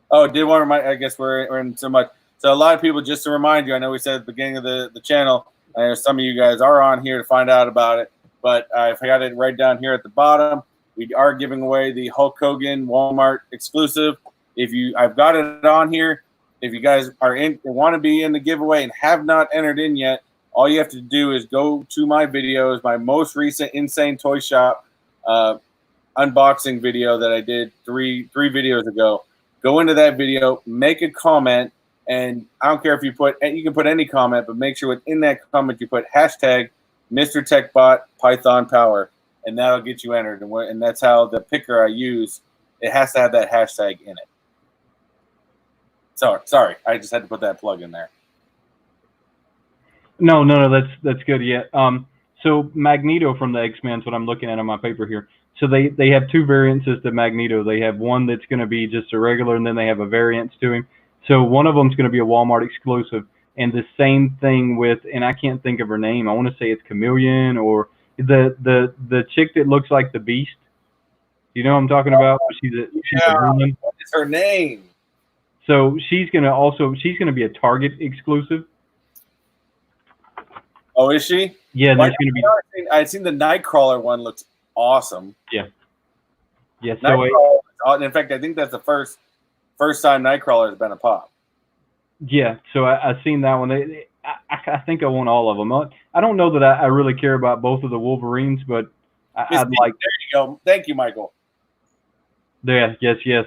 Oh, did want to remind? I guess we're in so much. So a lot of people, just to remind you, I know we said at the beginning of the channel, I know some of you guys are on here to find out about it, but I forgot it right down here at the bottom. We are giving away the Hulk Hogan Walmart exclusive. I've got it on here. If you guys are want to be in the giveaway and have not entered in yet, All you have to do is go to my videos, my most recent Insane Toy Shop unboxing video that I did three videos ago. Go into that video, make a comment, and I don't care if you can put any comment, but make sure within that comment you put hashtag Mr. Techbot Python Power, and that'll get you entered. And that's how the picker I use, it has to have that hashtag in it. Sorry, I just had to put that plug in there. No, that's good. Yeah. So Magneto from the X-Men is what I'm looking at on my paper here. So they have two variants as the Magneto. They have one that's going to be just a regular, and then they have a variant to him. So one of them is going to be a Walmart exclusive, and the same thing with, and I can't think of her name. I want to say it's Chameleon or the chick that looks like the Beast. You know what I'm talking about? She's a woman. What is her name? So she's gonna be a Target exclusive. Oh, is she? Yeah, there's gonna be. I've seen the Nightcrawler one. Looks awesome. Yeah. Yeah. So in fact, I think that's the first time Nightcrawler has been a pop. Yeah. So I've seen that one. I think I want all of them. I don't know that I really care about both of the Wolverines, but I'd like. There you go. Thank you, Michael. Yeah. Yes.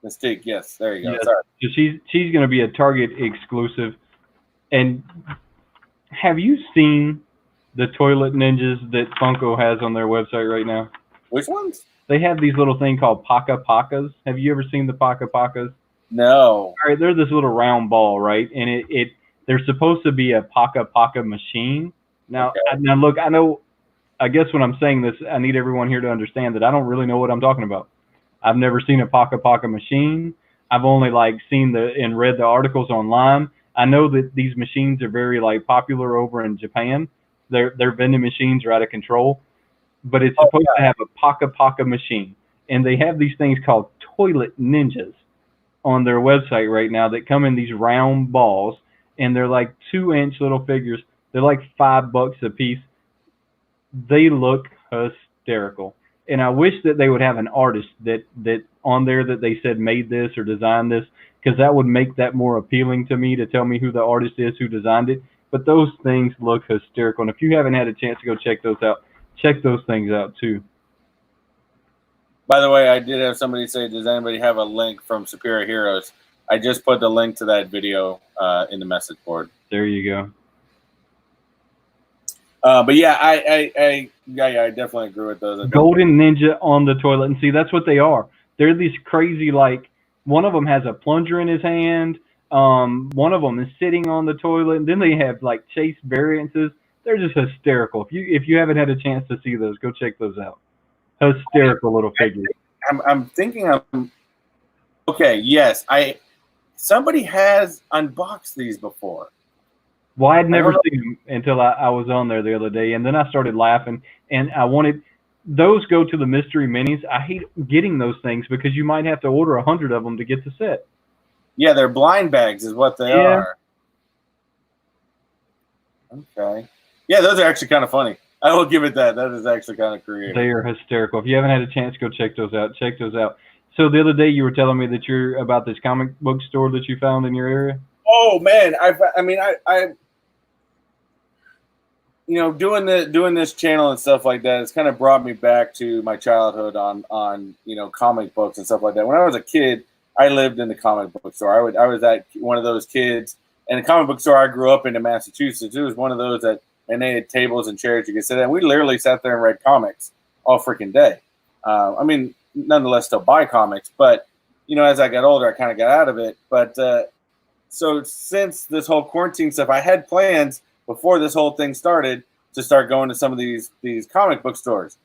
Mystique. Yes. There you go. Yes. Sorry. So she's going to be a Target exclusive. And have you seen the toilet ninjas that Funko has on their website right now? Which ones? They have these little thing called Paka Pakas. Have you ever seen the Paka Pakas? No. All right, they're this little round ball, right? And they're supposed to be a Paka Paka machine. Now, okay. Now look, I guess when I'm saying this, I need everyone here to understand that I don't really know what I'm talking about. I've never seen a Paka Paka machine. I've only seen and read the articles online. I know that these machines are very popular over in Japan. Their vending machines are out of control, but it's supposed to have a Paka Paka machine, and they have these things called toilet ninjas on their website right now that come in these round balls, and they're 2-inch little figures. They're $5 a piece. They look hysterical. And I wish that they would have an artist that on there that they said made this or designed this, because that would make that more appealing to me to tell me who the artist is who designed it. But those things look hysterical. And if you haven't had a chance to go check those out, check those things out too. By the way, I did have somebody say, does anybody have a link from Superior Heroes? I just put the link to that video in the message board. There you go. But yeah, I definitely agree with those. Golden Ninja on the toilet. And see, that's what they are. They're these crazy, one of them has a plunger in his hand. One of them is sitting on the toilet. And then they have chase variances. They're just hysterical. If you haven't had a chance to see those, go check those out. Hysterical little figures. I'm thinking okay, yes. Somebody has unboxed these before. Well, I had never seen them until I was on there the other day, and then I started laughing, and I wanted those go to the mystery minis. I hate getting those things because you might have to order 100 of them to get the set. Yeah, they're blind bags is what they are. Okay. Yeah, those are actually kind of funny. I will give it that. That is actually kind of creative. They are hysterical. If you haven't had a chance, go check those out. Check those out. So the other day you were telling me that you're about this comic book store that you found in your area. Oh man, I doing this channel and stuff like that, it's kind of brought me back to my childhood on comic books and stuff like that. When I was a kid, I lived in the comic book store. I was that one of those kids, and the comic book store I grew up in Massachusetts. It was one of those and they had tables and chairs you could sit at. And we literally sat there and read comics all freaking day. Nonetheless, still buy comics, but as I got older, I kind of got out of it. But so since this whole quarantine stuff, I had plans before this whole thing started to start going to some of these comic book stores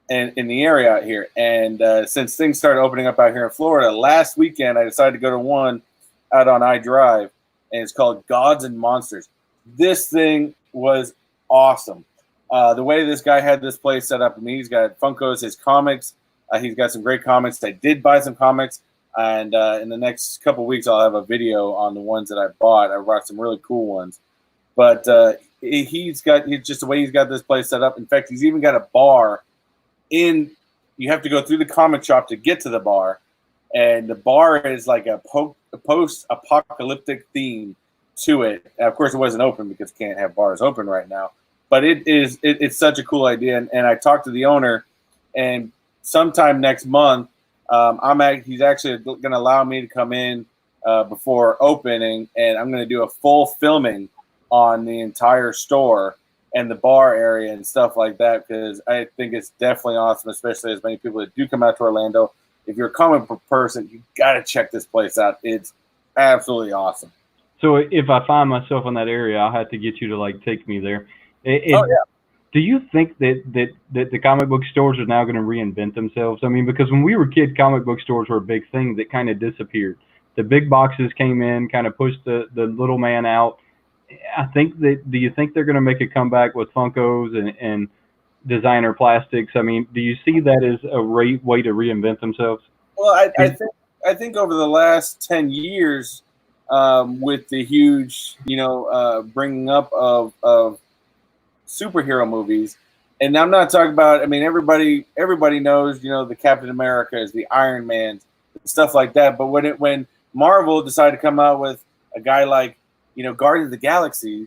and in the area out here. And since things started opening up out here in Florida, last weekend I decided to go to one out on iDrive, and it's called Gods and Monsters. This thing was awesome. The way this guy had this place set up, he's got Funkos, his comics. He's got some great comics. I did buy some comics, and in the next couple of weeks I'll have a video on the ones that I bought. I bought some really cool ones. But he's just the way he's got this place set up. In fact, he's even got a bar in. You have to go through the comic shop to get to the bar, and the bar is like a post-apocalyptic theme. to it. Of course, it wasn't open because you can't have bars open right now. But it's such a cool idea. And I talked to the owner, and sometime next month, he's actually going to allow me to come in before opening, and I'm going to do a full filming on the entire store and the bar area and stuff like that, because I think it's definitely awesome, especially as many people that do come out to Orlando. If you're a comic book person, you got to check this place out. It's absolutely awesome. So if I find myself in that area, I'll have to get you to like take me there. Oh yeah. Do you think that the comic book stores are now going to reinvent themselves? I mean, because when we were kids, comic book stores were a big thing that kind of disappeared. The big boxes came in, kind of pushed the little man out. Do you think they're going to make a comeback with Funkos and designer plastics? I mean, do you see that as a way to reinvent themselves? Well, I think over the last 10 years, with the huge, bringing up of superhero movies, and I'm not talking about. I mean, everybody knows, the Captain America is the Iron Man, stuff like that. But when Marvel decided to come out with a guy like, Guardians of the Galaxy,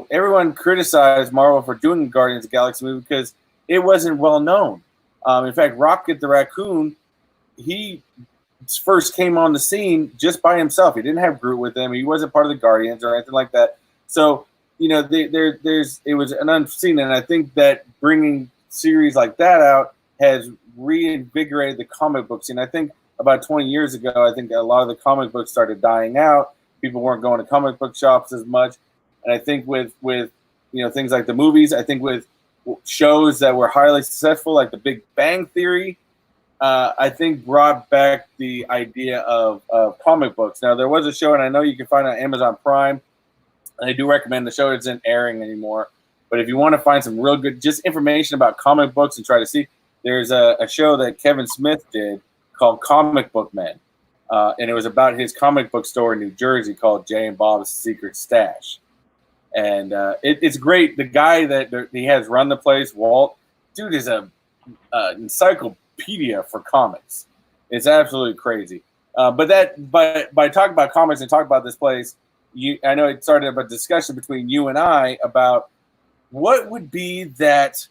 everyone criticized Marvel for doing the Guardians of the Galaxy movie because it wasn't well known. In fact, Rocket the Raccoon, he first came on the scene just by himself. He didn't have Groot with him. He wasn't part of the Guardians or anything like that. So, it was an unseen, and I think that bringing series like that out has reinvigorated the comic book scene. I think about 20 years ago, I think a lot of the comic books started dying out. People weren't going to comic book shops as much. And I think with things like the movies, I think with shows that were highly successful, like The Big Bang Theory, I think brought back the idea of comic books. Now, there was a show, and I know you can find it on Amazon Prime, and I do recommend the show. It isn't airing anymore. But if you want to find some real good just information about comic books and try to see, there's a show that Kevin Smith did called Comic Book Men. And it was about his comic book store in New Jersey called Jay and Bob's Secret Stash. And it's great. The guy that he has run the place, Walt, dude, is a encyclopedia for comics. It's absolutely crazy. But by talking about comics and talking about this place, I know it started up a discussion between you and I about what would be that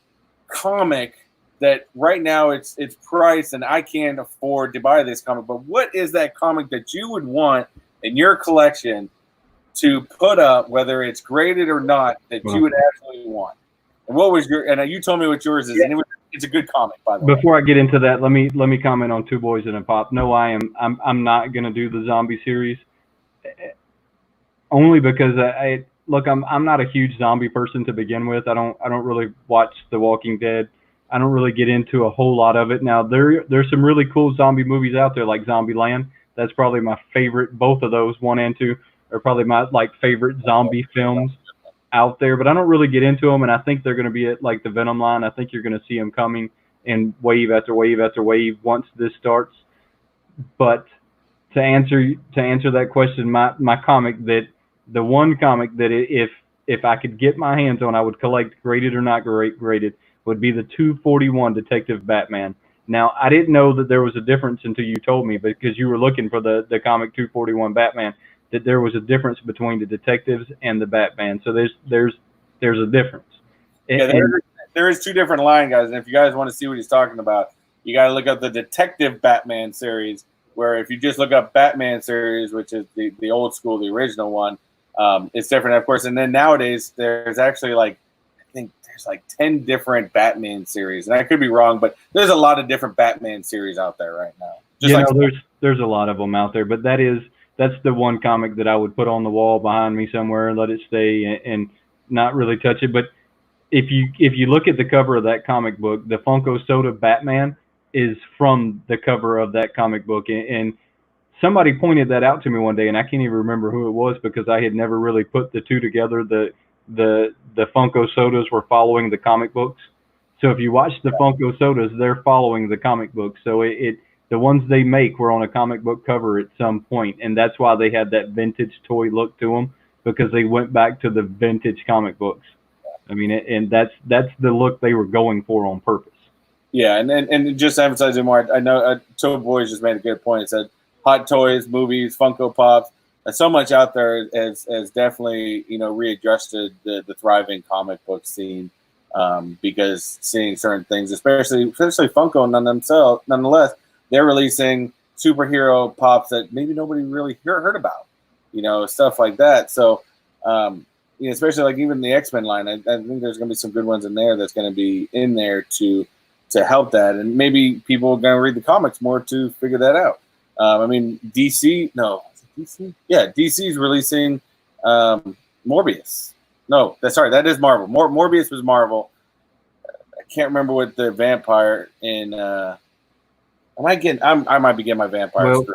comic that right now it's priced and I can't afford to buy this comic, but what is that comic that you would want in your collection to put up, whether it's graded or not, that you would absolutely want? And what was and you told me what yours is, and it's a good comic, by the way. Before I get into that, let me comment on Two Boys and a Pop. No, I'm not gonna do the zombie series, only because I'm not a huge zombie person to begin with. I don't really watch The Walking Dead. I don't really get into a whole lot of it. Now, there's some really cool zombie movies out there, like Zombieland. That's probably my favorite. Both of those, 1 and 2, are probably my favorite zombie films out there. But I don't really get into them, and I think they're going to be at like the Venom line. I think you're going to see them coming in wave after wave after wave once this starts. But to answer that question, my comic the one comic that if I could get my hands on, I would collect, graded or not graded, would be the 241 Detective Batman. Now, I didn't know that there was a difference until you told me, because you were looking for the comic 241 Batman, that there was a difference between the detectives and the Batman. So there's a difference. Yeah, there is 2 different line, guys. And if you guys want to see what he's talking about, you got to look up the Detective Batman series, where if you just look up Batman series, which is the old school, the original one, it's different, of course. And then nowadays, there's actually there's 10 different Batman series, and I could be wrong, but there's a lot of different Batman series out there right now. There's a lot of them out there, but that's the one comic that I would put on the wall behind me somewhere and let it stay and not really touch it. But if you look at the cover of that comic book, the Funko Soda Batman is from the cover of that comic book, and somebody pointed that out to me one day, and I can't even remember who it was because I had never really put the two together. The Funko Sodas were following the comic books. So if you watch the Funko Sodas, they're following the comic books. So the ones they make were on a comic book cover at some point, and that's why they had that vintage toy look to them, because they went back to the vintage comic books. I mean, and that's the look they were going for on purpose. Yeah, and just emphasizing more, I know Toe Boys just made a good point. It said hot toys, movies, Funko Pops. so much out there has definitely, you know, readjusted the thriving comic book scene, because seeing certain things, especially Funko, nonetheless, they're releasing superhero pops that maybe nobody really heard about, you know, stuff like that. So, you know, especially like even the X-Men line, I think there's going to be some good ones in there that's going to be in there to help that, and maybe people are going to read the comics more to figure that out. I mean, DC, no, DC, yeah, DC is releasing Morbius. No, that is Marvel. Morbius was Marvel. I can't remember what the vampire in. I might be getting my vampire. Well,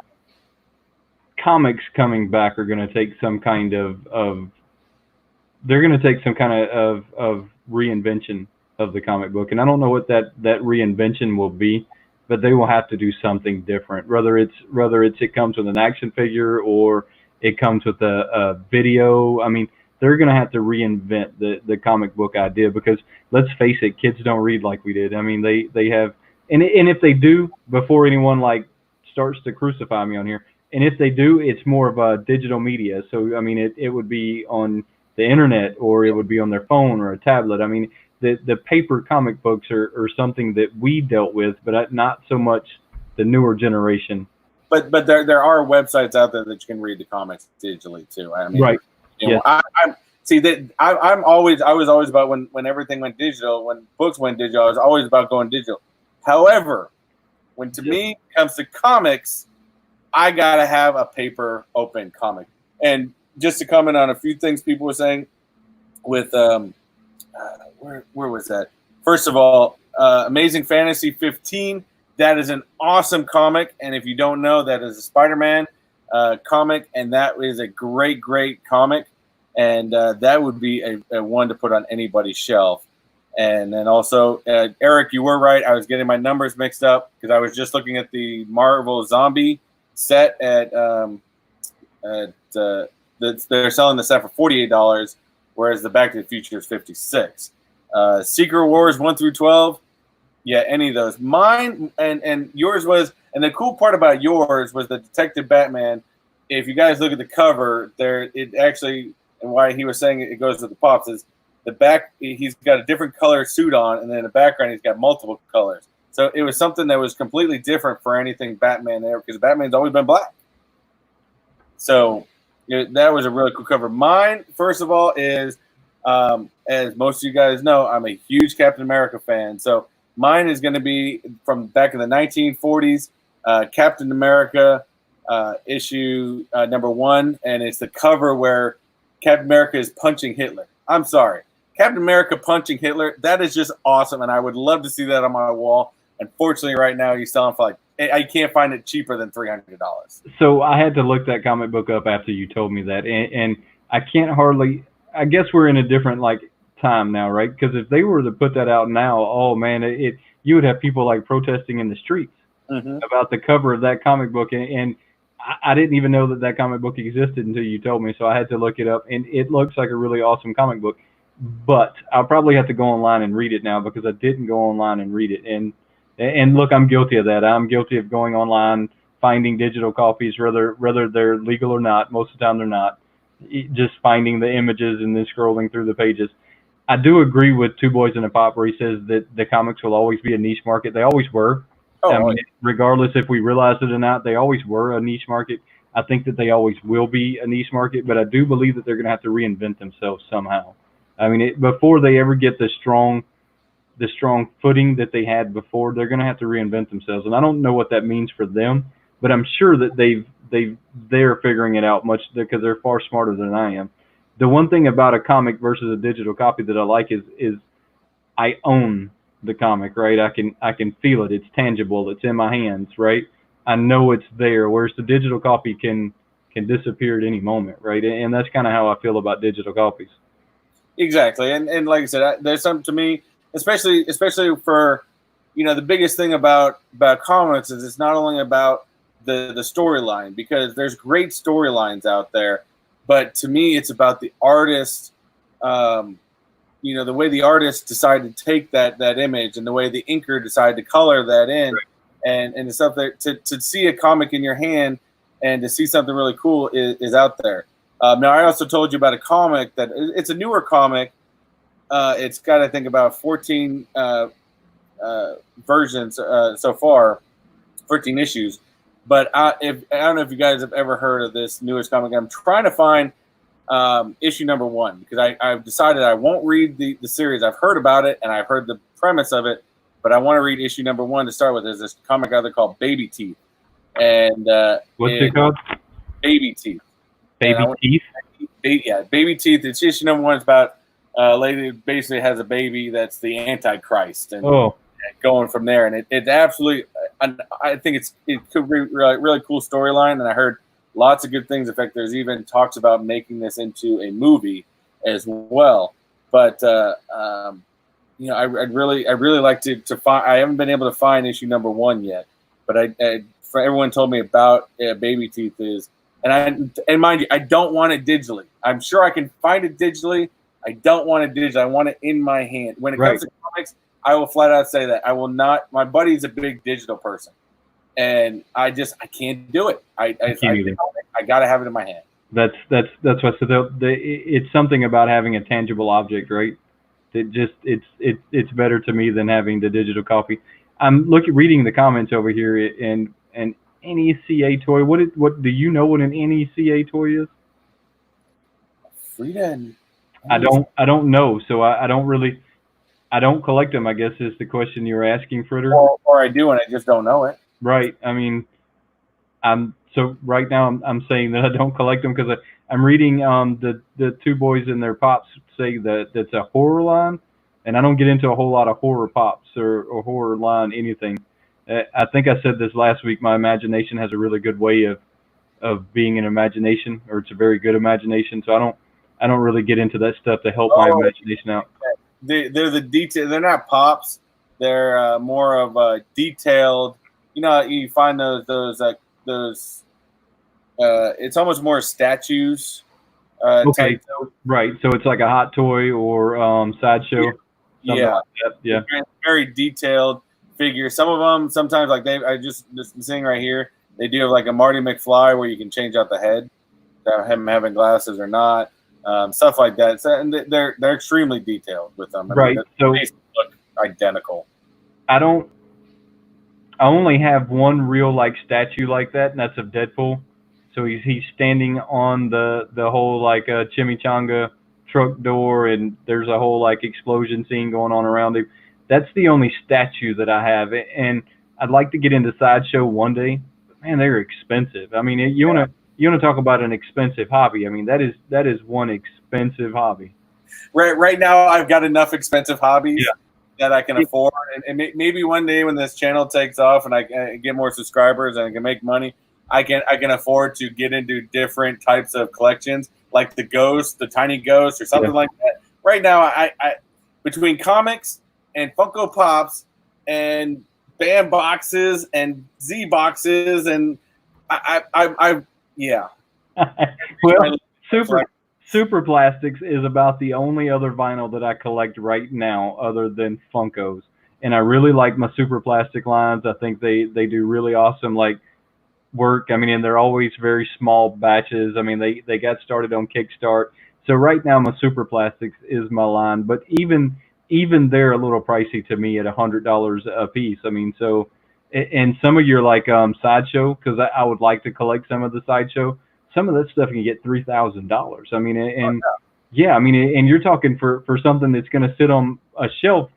comics coming back are going to take some kind of they're going to take some kind of reinvention of the comic book, and I don't know what that reinvention will be, but they will have to do something different. Whether it comes with an action figure or it comes with a video. I mean, they're going to have to reinvent the comic book idea, because let's face it, kids don't read like we did. I mean, they have, and if they do, before anyone like starts to crucify me on here, and if they do, it's more of a digital media. So I mean, it would be on the internet, or it would be on their phone or a tablet. I mean, the paper comic books are something that we dealt with, but not so much the newer generation. But there are websites out there that you can read the comics digitally too. I mean, right. You know, yes. I was always about when everything went digital, when books went digital, I was always about going digital. However, when me it comes to comics, I gotta have a paper open comic. And just to comment on a few things people were saying with where was that? First of all, Amazing Fantasy 15. That is an awesome comic, and if you don't know, that is a Spider-Man comic, and that is a great comic, and that would be a one to put on anybody's shelf. And then also, Eric, you were right. I was getting my numbers mixed up because I was just looking at the Marvel Zombie set they're selling the set for $48, whereas the Back to the Future is $56. Secret Wars 1 through 12, yeah, any of those. Mine and yours was, and the cool part about yours was the Detective Batman. If you guys look at the cover, it actually, and why he was saying it goes with the pops, is the back, he's got a different color suit on, and then in the background he's got multiple colors. So it was something that was completely different for anything Batman there, because Batman's always been black. So that was a really cool cover. Mine, first of all, is, as most of you guys know, I'm a huge Captain America fan. So mine is going to be from back in the 1940s, Captain America issue number 1, and it's the cover where Captain America is punching Hitler. I'm sorry. Captain America punching Hitler, that is just awesome, and I would love to see that on my wall. Unfortunately, right now, he's selling for I can't find it cheaper than $300. So I had to look that comic book up after you told me that, and I can't hardly. I guess we're in a different time now, right? Because if they were to put that out now, oh man, you would have people protesting in the streets about the cover of that comic book, and I didn't even know that comic book existed until you told me, so I had to look it up, and it looks like a really awesome comic book. But I'll probably have to go online and read it now, because I didn't go online and read it. And look, I'm guilty of that. I'm guilty of going online, finding digital copies, whether they're legal or not. Most of the time they're not. Just finding the images and then scrolling through the pages. I do agree with Two Boys in a Pop, where he says that the comics will always be a niche market. They always were. I mean, regardless if we realize it or not, they always were a niche market. I think that they always will be a niche market, but I do believe that they're going to have to reinvent themselves somehow. I mean, before they ever get the strong footing that they had before, they're going to have to reinvent themselves. And I don't know what that means for them, but I'm sure that they're figuring it out much, because they're far smarter than I am. The one thing about a comic versus a digital copy that I like is I own the comic, right? I can feel it. It's tangible. It's in my hands, right? I know it's there, whereas the digital copy can disappear at any moment, right? And that's kind of how I feel about digital copies. Exactly, and like I said, there's something to me, especially for, the biggest thing about comics is it's not only about the storyline, because there's great storylines out there, but to me it's about the artist, the way the artist decided to take that image, and the way the inker decided to color that in, right. and the stuff that to see a comic in your hand, and to see something really cool is out there. Now, I also told you about a comic that it's a newer comic. It's got, I think, about 14 versions so far, 14 issues. But I don't know if you guys have ever heard of this newest comic. I'm trying to find issue number 1 because I've decided I won't read the series. I've heard about it and I've heard the premise of it, but I want to read issue number 1 to start with. There's this comic out there called Baby Teeth. And what's it called? Baby Teeth. Baby Teeth? Yeah, Baby Teeth. It's issue number 1. It's about a lady who basically has a baby that's the Antichrist. And going from there. And it absolutely, I think it could be really cool storyline. And I heard lots of good things. In fact, there's even talks about making this into a movie as well. But you know, I'd really like to find. I haven't been able to find issue number 1 yet, but everyone told me about Baby Teeth is, and mind you, I don't want it digitally. I'm sure I can find it digitally. I don't want it digitally. I want it in my hand. When it comes to comics, I will flat out say that I will not. My buddy's a big digital person, and I can't do it. I got to have it in my hand. That's what. So it's something about having a tangible object, right? It's better to me than having the digital copy. I'm reading the comments over here, and an NECA toy. What do you know what an NECA toy is? Frida. I don't know, so I don't collect them, I guess is the question you were asking, Fritter. Or I do, and I just don't know it. Right. I mean, so right now I'm saying that I don't collect them because I'm reading the two boys and their pops say that that's a horror line, and I don't get into a whole lot of horror pops or horror line anything. I think I said this last week. My imagination has a really good way of being an imagination, or it's a very good imagination. So I don't really get into that stuff to help my imagination out. They're the detail. They're not pops. They're more of a detailed. You know, you find those. It's almost more statues. Okay, right. So it's like a hot toy or sideshow. Yeah, like that. Yeah. Very detailed figures. Some of them, sometimes, like I just seeing right here, they do have like a Marty McFly where you can change out the head, him having glasses or not. Stuff like that. So, and they're extremely detailed with them. Right. So they look identical. I only have one real like statue like that, and that's of Deadpool. So he's standing on the whole like chimichanga truck door, and there's a whole like explosion scene going on around him. That's the only statue that I have, and I'd like to get into sideshow one day. But man, they're expensive. I mean, you wanna talk about an expensive hobby? I mean, that is one expensive hobby. Right now, I've got enough expensive hobbies that I can afford, and maybe one day when this channel takes off and I get more subscribers and I can make money, I can afford to get into different types of collections, like the tiny ghost or something like that. Right now, I between comics and Funko Pops and BAM boxes and Z boxes and Well, Super Plastics is about the only other vinyl that I collect right now other than Funkos. And I really like my Super Plastic lines. I think they do really awesome like work. I mean, and they're always very small batches. I mean, they got started on Kickstart. So right now my Super Plastics is my line, but even they're a little pricey to me at $100 a piece. I mean, so and some of your like sideshow, because I would like to collect some of the sideshow. Some of that stuff can get $3,000. I mean, and I mean, and you're talking for something that's going to sit on a shelf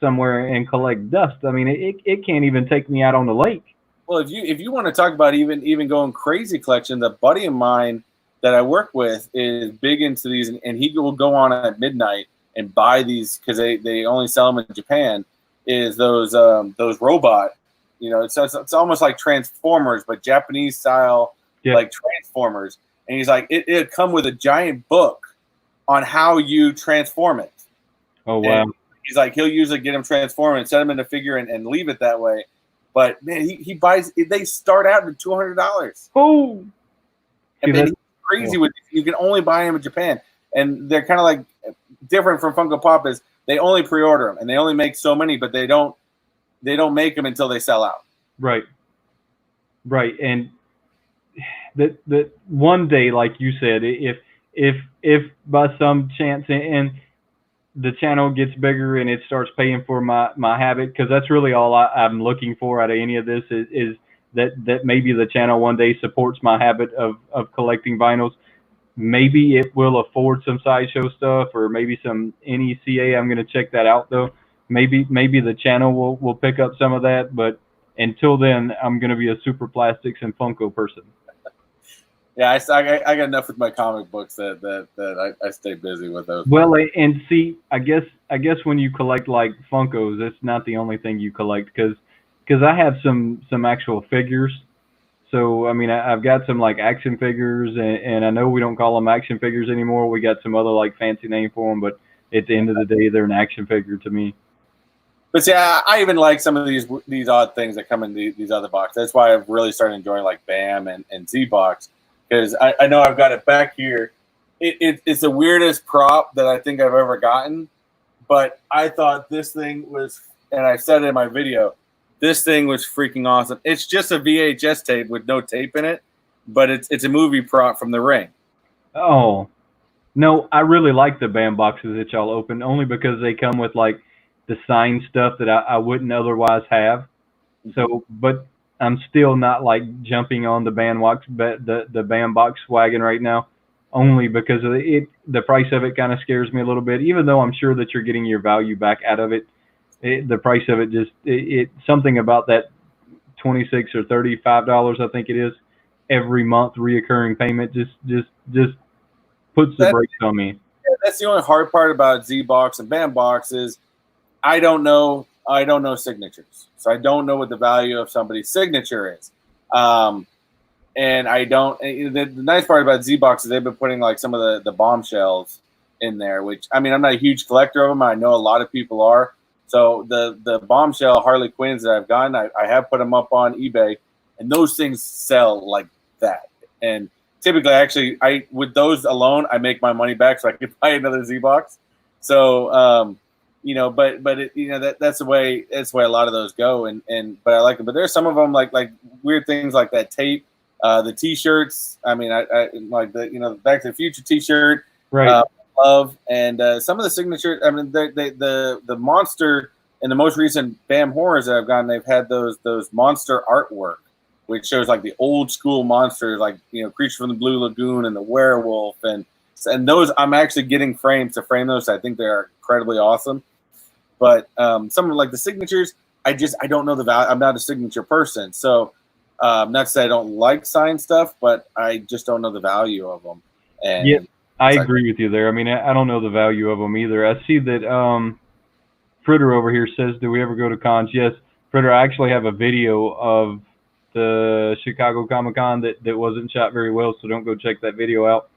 somewhere and collect dust. I mean, it can't even take me out on the lake. Well, if you want to talk about even going crazy collection, a buddy of mine that I work with is big into these, and he will go on at midnight and buy these because they only sell them in Japan. Is those robot, you know, it's almost like Transformers, but Japanese style. Yeah. Like Transformers, and he's like, it'd come with a giant book on how you transform it. Oh wow! And he's like, he'll usually get him transformed and set him in a figure and leave it that way. But man, he buys. They start out at $200. Oh, and then he's crazy with it. You can only buy them in Japan, and they're kind of like different from Funko Pop. Is they only pre-order them and they only make so many, but they don't make them until they sell out. Right, and. that one day, like you said, if by some chance and the channel gets bigger and it starts paying for my habit, because that's really all I'm looking for out of any of this is that maybe the channel one day supports my habit of collecting vinyls. Maybe it will afford some sideshow stuff or maybe some NECA. I'm going to check that out though. Maybe the channel will pick up some of that, but until then, I'm going to be a Super Plastics and Funko person. Yeah, I got enough with my comic books that I stay busy with those. Well, and see, I guess when you collect like Funkos, it's not the only thing you collect because I have some actual figures. So I mean, I've got some like action figures, and I know we don't call them action figures anymore. We got some other like fancy name for them, but at the end of the day, they're an action figure to me. But see, I even like some of these odd things that come in these other boxes. That's why I've really started enjoying like BAM and Z Box, because I know I've got it back here. It's the weirdest prop that I think I've ever gotten, but I thought this thing was, and I said it in my video, this thing was freaking awesome. It's just a VHS tape with no tape in it, but it's a movie prop from The Ring. Oh no, I really like the BAM boxes that y'all open only because they come with like the signed stuff that I wouldn't otherwise have. So, but I'm still not like jumping on the bandbox, but the bandbox wagon right now, only because of it. The price of it kind of scares me a little bit. Even though I'm sure that you're getting your value back out of it, the price of it just something about that $26 or $35 I think it is every month reoccurring payment just puts the brakes on me. That's the only hard part about Z Box and BAM Box is I don't know signatures, so I don't know what the value of somebody's signature is. And I don't. The nice part about Z Box is they've been putting like some of the bombshells in there, which I mean I'm not a huge collector of them. I know a lot of people are. So the bombshell Harley Quinns that I've gotten, I have put them up on eBay, and those things sell like that. And typically, actually, I with those alone, I make my money back, so I can buy another Z Box. So. You know, but it, you know that's the way a lot of those go, and but I like them. But there's some of them like weird things like that tape, the T-shirts. I mean, I like the Back to the Future T-shirt, right? Love, and some of the signatures. I mean, the monster in the most recent BAM horrors that I've gotten, they've had those monster artwork, which shows like the old school monsters, like Creature from the Blue Lagoon and the werewolf, and those I'm actually getting frames to frame those. I think they are incredibly awesome. But some of like the signatures, I don't know the value. I'm not a signature person, so not to say I don't like signed stuff, but I just don't know the value of them. And yeah, I agree with you there. I mean, I don't know the value of them either. I see that Fritter over here says, "Do we ever go to cons?" Yes, Fritter. I actually have a video of the Chicago Comic-Con that wasn't shot very well, so don't go check that video out.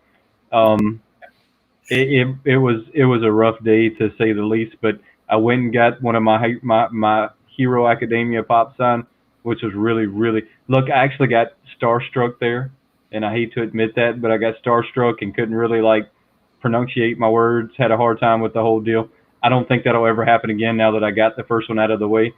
It was a rough day to say the least, but I went and got one of my Hero Academia pop sign, which was really look. I actually got starstruck there, and I hate to admit that, but I got starstruck and couldn't really like pronunciate my words. Had a hard time with the whole deal. I don't think that'll ever happen again now that I got the first one out of the way.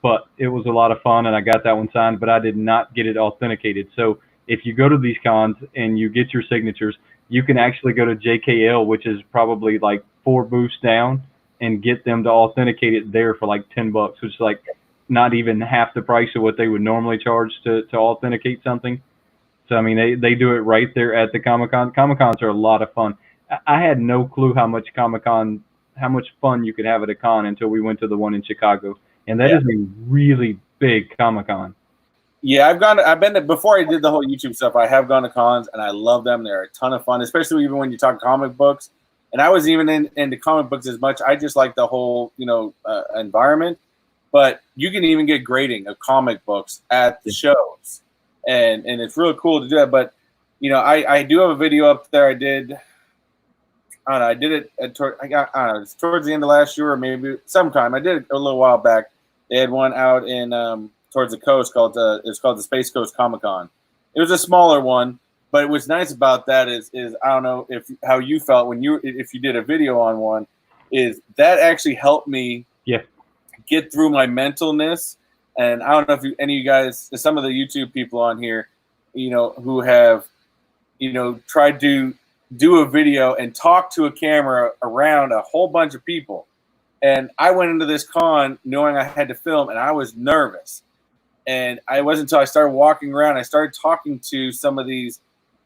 But it was a lot of fun, and I got that one signed, but I did not get it authenticated. So if you go to these cons and you get your signatures, you can actually go to JKL, which is probably like 4 booths down, and get them to authenticate it there for like $10, which is like not even half the price of what they would normally charge to authenticate something. So I mean, they do it right there at the Comic-Con. Comic-Cons are a lot of fun. I had no clue how much fun you could have at a con until we went to the one in Chicago, and that is a really big Comic-Con. Yeah, I've been to, before I did the whole YouTube stuff. I have gone to cons, and I love them. They're a ton of fun, especially even when you talk comic books. And I was even into comic books as much. I just like the whole, environment. But you can even get grading of comic books at the shows, and it's really cool to do that. But I do have a video up there. I did. I don't know. I did it I don't know, it's towards the end of last year, or maybe sometime. I did it a little while back. They had one out in towards the coast called it's called the Space Coast Comic Con. It was a smaller one. But what's nice about that is I don't know how you felt when if you did a video on one, is that actually helped me get through my mentalness. And I don't know if any of you guys, some of the YouTube people on here, who have, tried to do a video and talk to a camera around a whole bunch of people. And I went into this con knowing I had to film, and I was nervous. And it wasn't until I started walking around, I started talking to some of these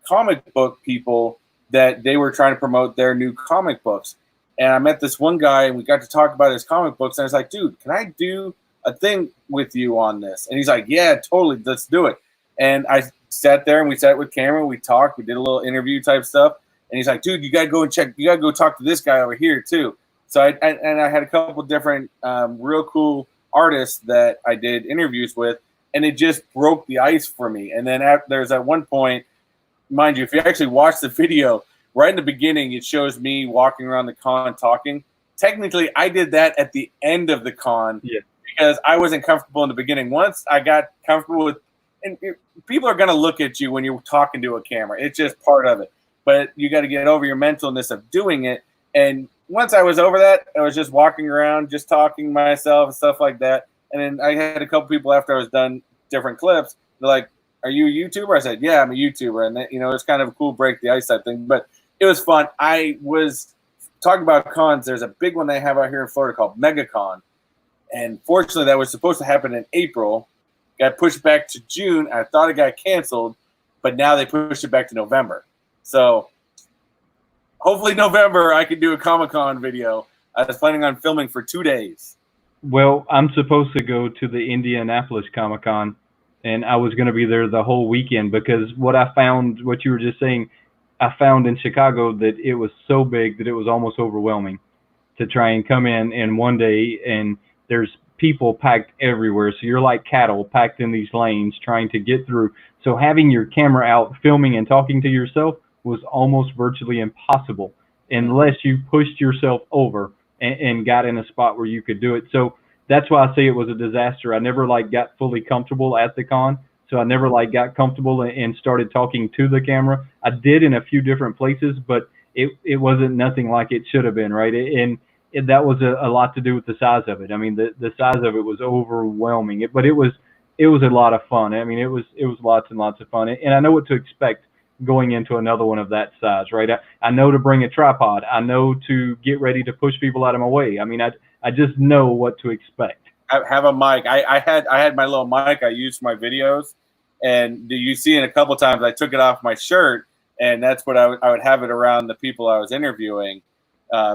comic book people that they were trying to promote their new comic books. And I met this one guy, and we got to talk about his comic books. And I was like, dude, can I do a thing with you on this? And he's like, yeah, totally, let's do it. And I sat there, and we sat with camera, we talked, we did a little interview type stuff. And he's like, dude, you got to go and check, you got to go talk to this guy over here too. So I had a couple different real cool artists that I did interviews with, and it just broke the ice for me. And then there's at one point, mind you, if you actually watch the video, right in the beginning, it shows me walking around the con talking. Technically, I did that at the end of the con because I wasn't comfortable in the beginning. Once I got comfortable with, and people are going to look at you when you're talking to a camera. It's just part of it. But you got to get over your mentalness of doing it. And once I was over that, I was just walking around, just talking to myself and stuff like that. And then I had a couple people after I was done different clips. They're like, "Are you a YouTuber?" I said, "Yeah, I'm a YouTuber." And it's kind of a cool break the ice type thing. But it was fun. I was talking about cons. There's a big one they have out here in Florida called MegaCon. And fortunately, that was supposed to happen in April. Got pushed back to June. I thought it got canceled, but now they pushed it back to November. So hopefully November I can do a Comic-Con video. I was planning on filming for 2 days. Well, I'm supposed to go to the Indianapolis Comic-Con, and I was going to be there the whole weekend because what I found, what you were just saying, I found in Chicago that it was so big that it was almost overwhelming to try and come in one day, and there's people packed everywhere. So you're like cattle packed in these lanes trying to get through. So having your camera out filming and talking to yourself was almost virtually impossible unless you pushed yourself over and got in a spot where you could do it. So that's why I say it was a disaster. I never got fully comfortable at the con. So I never got comfortable and started talking to the camera. I did in a few different places, but it wasn't nothing like it should have been, right? And that was a lot to do with the size of it. I mean, the size of it was overwhelming. But it was a lot of fun. I mean, it was lots and lots of fun. And I know what to expect going into another one of that size, right? I know to bring a tripod. I know to get ready to push people out of my way. I mean, I just know what to expect. I have a mic. I had my little mic I used for my videos, and you see in a couple times I took it off my shirt, and that's what I would have it around the people I was interviewing,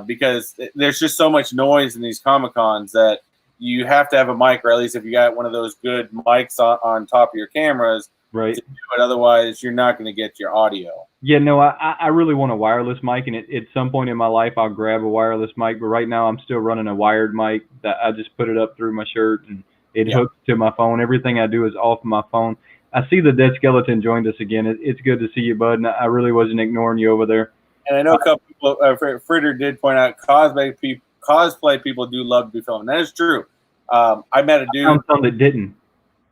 because there's just so much noise in these Comic-Cons that you have to have a mic, or at least if you got one of those good mics on top of your cameras, right? To do it. Otherwise, you're not going to get your audio. Yeah, no, I really want a wireless mic, and at some point in my life I'll grab a wireless mic. But right now I'm still running a wired mic that I just put it up through my shirt, and it hooks to my phone. Everything I do is off my phone. I see the Dead Skeleton joined us again. It's good to see you, bud. And I really wasn't ignoring you over there. And I know a couple people, Fritter did point out, cosplay people do love to be filmed. That is true. I met a dude. I found some that didn't.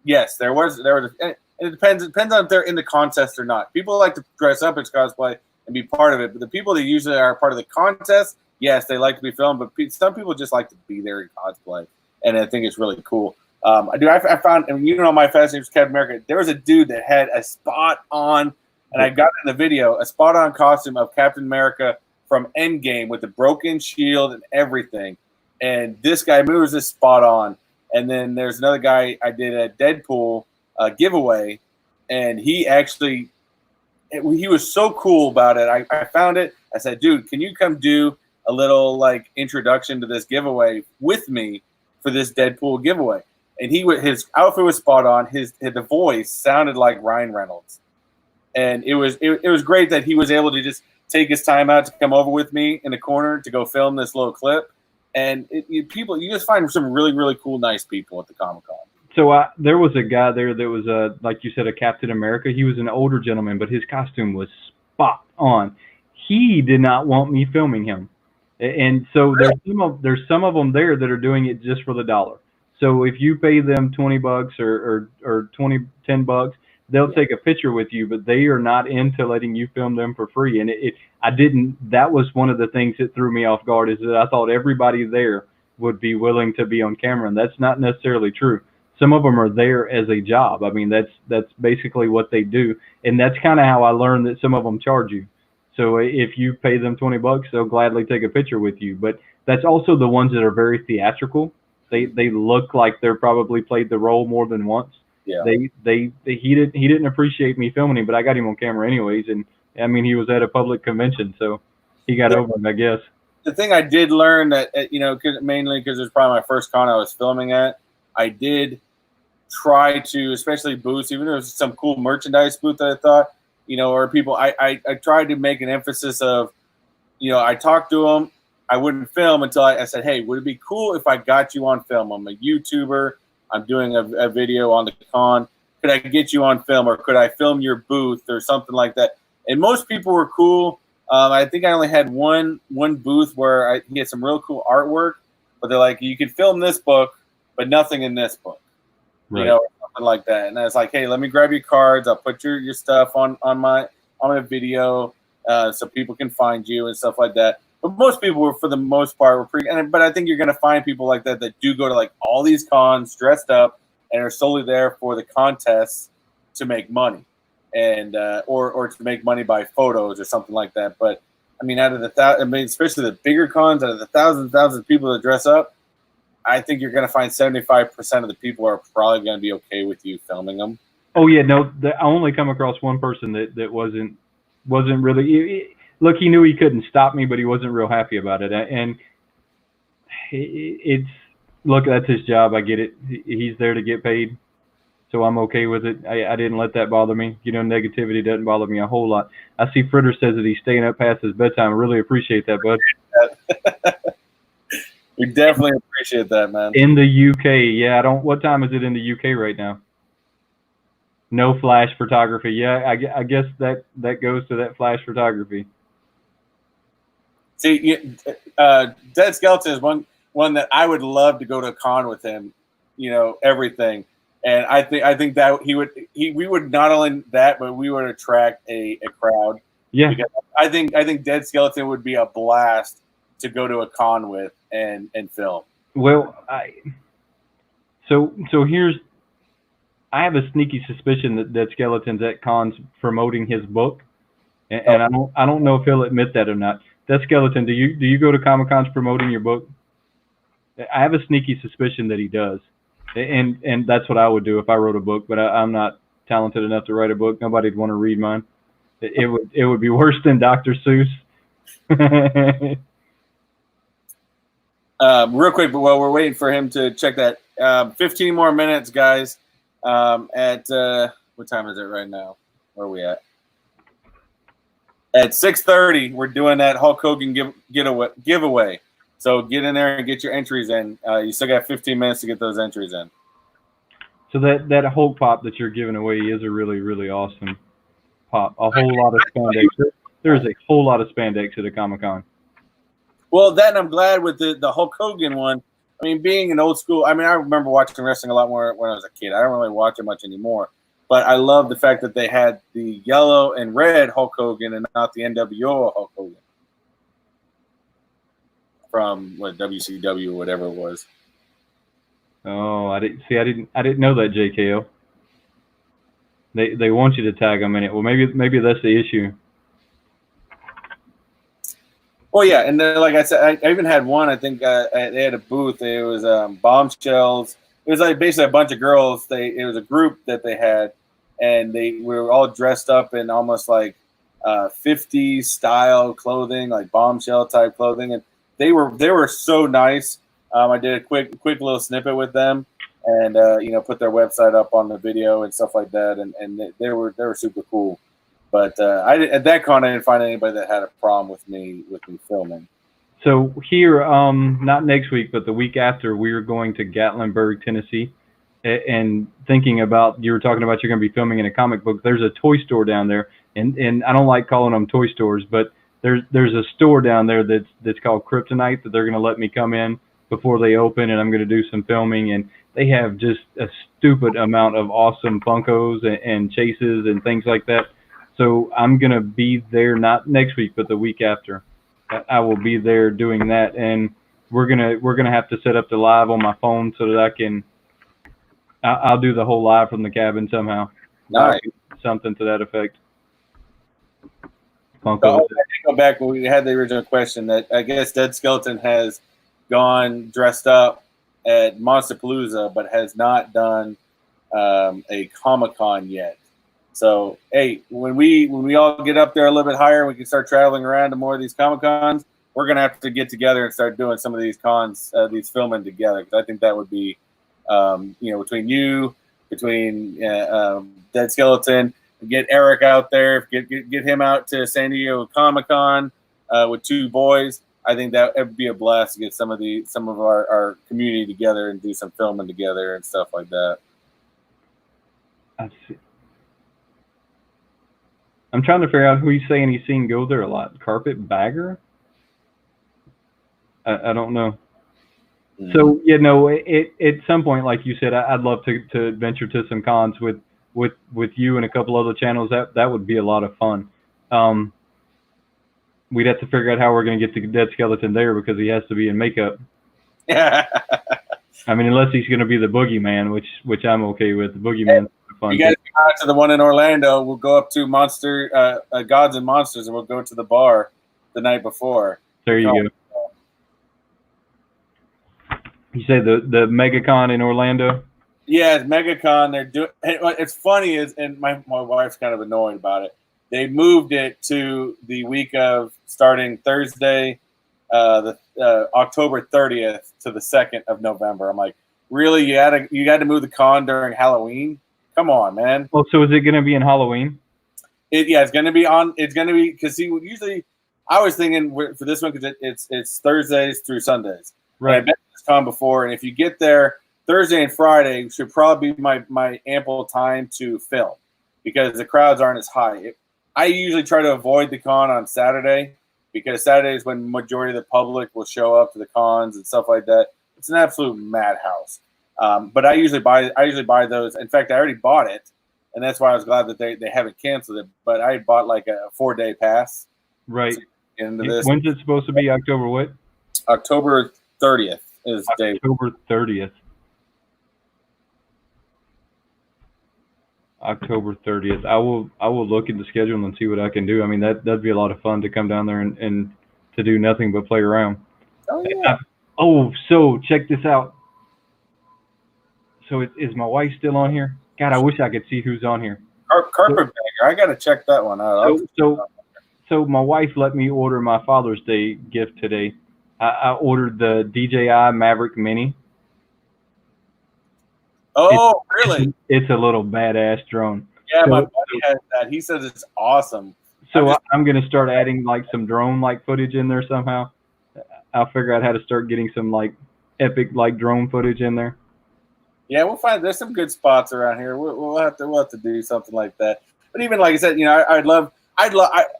Yes, there was. It depends. It depends on if they're in the contest or not. People like to dress up as cosplay and be part of it, but the people that usually are part of the contest, yes, they like to be filmed. But some people just like to be there in cosplay, and I think it's really cool. I found, and my fascination with Captain America. There was a dude that had a spot on, and I got in the video, a spot on costume of Captain America from Endgame with the broken shield and everything. And this guy moves this spot on. And then there's another guy, I did a Deadpool giveaway, and he was so cool about it. I found it. I said, dude, can you come do a little introduction to this giveaway with me for this Deadpool giveaway? And his outfit was spot on. The voice sounded like Ryan Reynolds, and it was great that he was able to just take his time out to come over with me in the corner to go film this little clip. And you just find some really, really cool, nice people at the Comic-Con. So there was a guy there that was like you said, a Captain America. He was an older gentleman, but his costume was spot on. He did not want me filming him, and so there's some of them there that are doing it just for the dollar. So if you pay them $20 or $10, they'll take a picture with you, but they are not into letting you film them for free. And that was one of the things that threw me off guard, is that I thought everybody there would be willing to be on camera, and that's not necessarily true. some of them are there as a job. I mean, that's basically what they do, and that's kind of how I learned that some of them charge you. So if you pay them $20, they'll gladly take a picture with you. But that's also the ones that are very theatrical. They look like they're probably played the role more than once. Yeah. He didn't appreciate me filming him, but I got him on camera anyways, and I mean he was at a public convention, so he got over it, I guess. The thing I did learn that mainly because it was probably my first con I was filming at, I did try to, especially booths, even if it was some cool merchandise booth that I thought, or people, I tried to make an emphasis of, I talked to them, I wouldn't film until I said, hey, would it be cool if I got you on film? I'm a YouTuber. I'm doing a video on the con. Could I get you on film, or could I film your booth or something like that? And most people were cool. I think I only had one booth where he had some real cool artwork, but they're like, you can film this book, but nothing in this book, right. Or something like that. And I was like, hey, let me grab your cards. I'll put your stuff on my video so people can find you and stuff like that. But most people were, for the most part, were pretty. But I think you're going to find people like that do go to like all these cons dressed up and are solely there for the contests to make money, and or to make money by photos or something like that. But I mean, out of especially the bigger cons, out of the thousands of people that dress up, I think you're going to find 75% of the people are probably going to be okay with you filming them. Oh yeah, no, I only come across one person that wasn't really. Look, he knew he couldn't stop me, but he wasn't real happy about it. And look, that's his job. I get it. He's there to get paid, so I'm okay with it. I didn't let that bother me. Negativity doesn't bother me a whole lot. I see Fritter says that he's staying up past his bedtime. I really appreciate that, bud. We definitely appreciate that, man. In the UK, yeah. What time is it in the UK right now? No flash photography. Yeah, I guess that goes to that flash photography. See, Dead Skeleton is one that I would love to go to a con with him. Everything, and I think that we would not only that, but we would attract a crowd. Yeah, because I think Dead Skeleton would be a blast to go to a con with and film. Well, so here's. I have a sneaky suspicion that Skeleton's at cons promoting his book, and I don't know if he'll admit that or not. That Skeleton, do you go to Comic Cons promoting your book? I have a sneaky suspicion that he does, and that's what I would do if I wrote a book. But I'm not talented enough to write a book. Nobody'd want to read mine. It would be worse than Dr. Seuss. Real quick, but while we're waiting for him to check that, 15 more minutes, guys. At what time is it right now? Where are we at? At 6:30, we're doing that Hulk Hogan giveaway. So get in there and get your entries in. You still got 15 minutes to get those entries in. So that Hulk pop that you're giving away is a really, really awesome pop. A whole lot of spandex. There's a whole lot of spandex at a Comic-Con. Well, that, and I'm glad with the Hulk Hogan one. I mean, being an old school, I remember watching wrestling a lot more when I was a kid. I don't really watch it much anymore. But I love the fact that they had the yellow and red Hulk Hogan and not the NWO Hulk Hogan from WCW or whatever it was. Oh, I didn't know that, JKO. They want you to tag them in it. Well, maybe that's the issue. Well, yeah, and then, like I said, I even had one. I think they had a booth. It was bombshells. It was like basically a bunch of girls. It was a group that they had, and we were all dressed up in almost like 50s style clothing, like bombshell type clothing, and they were so nice. I did a quick little snippet with them, and put their website up on the video and stuff like that, and they were super cool. But at that con, I didn't find anybody that had a problem with me filming. So here, not next week, but the week after, we're going to Gatlinburg, Tennessee, and thinking about, you were talking about you're going to be filming in a comic book. There's a toy store down there, and I don't like calling them toy stores, but there's a store down there that's called Kryptonite that they're going to let me come in before they open, and I'm going to do some filming, and they have just a stupid amount of awesome Funkos and chases and things like that. So I'm going to be there, not next week, but the week after. I will be there doing that, and we're gonna have to set up the live on my phone so that I can I'll do the whole live from the cabin somehow. Nice. Something to that effect. So, Funko. to go back when we had the original question, that I guess Dead Skeleton has gone dressed up at Monsterpalooza, but has not done a Comic-Con yet. So, hey, when we all get up there a little bit higher, we can start traveling around to more of these Comic-Cons. We're gonna have to get together and start doing some of these cons, these filming together. Because I think that would be, between you, between Dead Skeleton, get Eric out there, get him out to San Diego Comic-Con with two boys. I think that it would be a blast to get some of our community together and do some filming together and stuff like that. I see. I'm trying to figure out who he's saying he's seen go there a lot. Carpetbagger? I don't know. Mm-hmm. So, at some point, like you said, I'd love to venture to some cons with you and a couple other channels. That would be a lot of fun. We'd have to figure out how we're going to get the Dead Skeleton there because he has to be in makeup. Yeah. I mean, unless he's going to be the boogeyman, which I'm okay with. The boogeyman's fun. You guys go out to the one in Orlando. We'll go up to Gods and Monsters, and we'll go to the bar the night before. There you go. You say the MegaCon in Orlando? Yeah, it's MegaCon. They're doing. It's funny and my wife's kind of annoyed about it. They moved it to the week of starting Thursday, October 30th to the 2nd of November. I'm like, really? You had to move the con during Halloween? Come on, man. Well, so is it going to be in Halloween? It's going to be on. It's going to be because usually I was thinking for this one because it's Thursdays through Sundays. Right. I've been to this con before, and if you get there Thursday and Friday, should probably be my ample time to film because the crowds aren't as high. I usually try to avoid the con on Saturday because Saturday is when the majority of the public will show up to the cons and stuff like that. It's an absolute madhouse. But I usually buy those. In fact, I already bought it, and that's why I was glad that they haven't canceled it. But I bought like a 4-day pass. Right. Into this. When's it supposed to be? October what? October 30th is the day. October 30th. October 30th. I will look at the schedule and see what I can do. I mean, that'd be a lot of fun to come down there and to do nothing but play around. Oh yeah. So check this out. So is my wife still on here? God, I wish I could see who's on here. Carpetbagger. I got to check that one out. So my wife let me order my Father's Day gift today. I ordered the DJI Maverick Mini. Oh, really? It's a little badass drone. Yeah, my buddy has that. He says it's awesome. So I'm going to start adding like some drone like footage in there somehow. I'll figure out how to start getting some like epic like drone footage in there. Yeah, we'll find there's some good spots around here. We'll have to do something like that. But even like I said, I'd love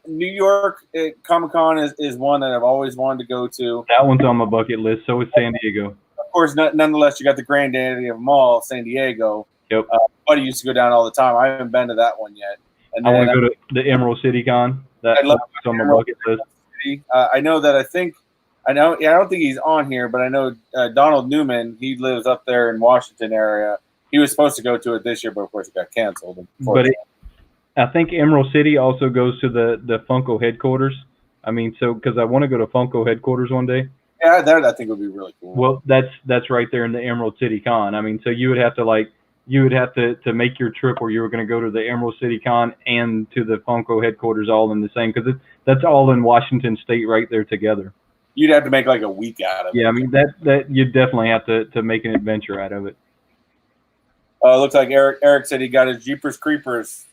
New York Comic-Con is one that I've always wanted to go to. That one's on my bucket list. So is San Diego. Of course, nonetheless, you got the granddaddy of them all, San Diego. Yep. Buddy used to go down all the time. I haven't been to that one yet. And I want to go to the Emerald City Con. That's on my bucket list. I know that I don't think he's on here, but I know Donald Newman, he lives up there in Washington area. He was supposed to go to it this year, but of course it got canceled. But I think Emerald City also goes to the Funko headquarters. I mean, so because I want to go to Funko headquarters one day. Yeah, that I think would be really cool. Well, that's right there in the Emerald City Con. I mean, so you would have to make your trip where you were going to go to the Emerald City Con and to the Funko headquarters all in the same because that's all in Washington State right there together. You'd have to make like a week out of it. Yeah, I mean that you definitely have to make an adventure out of it. Looks like Eric said he got his Jeepers Creepers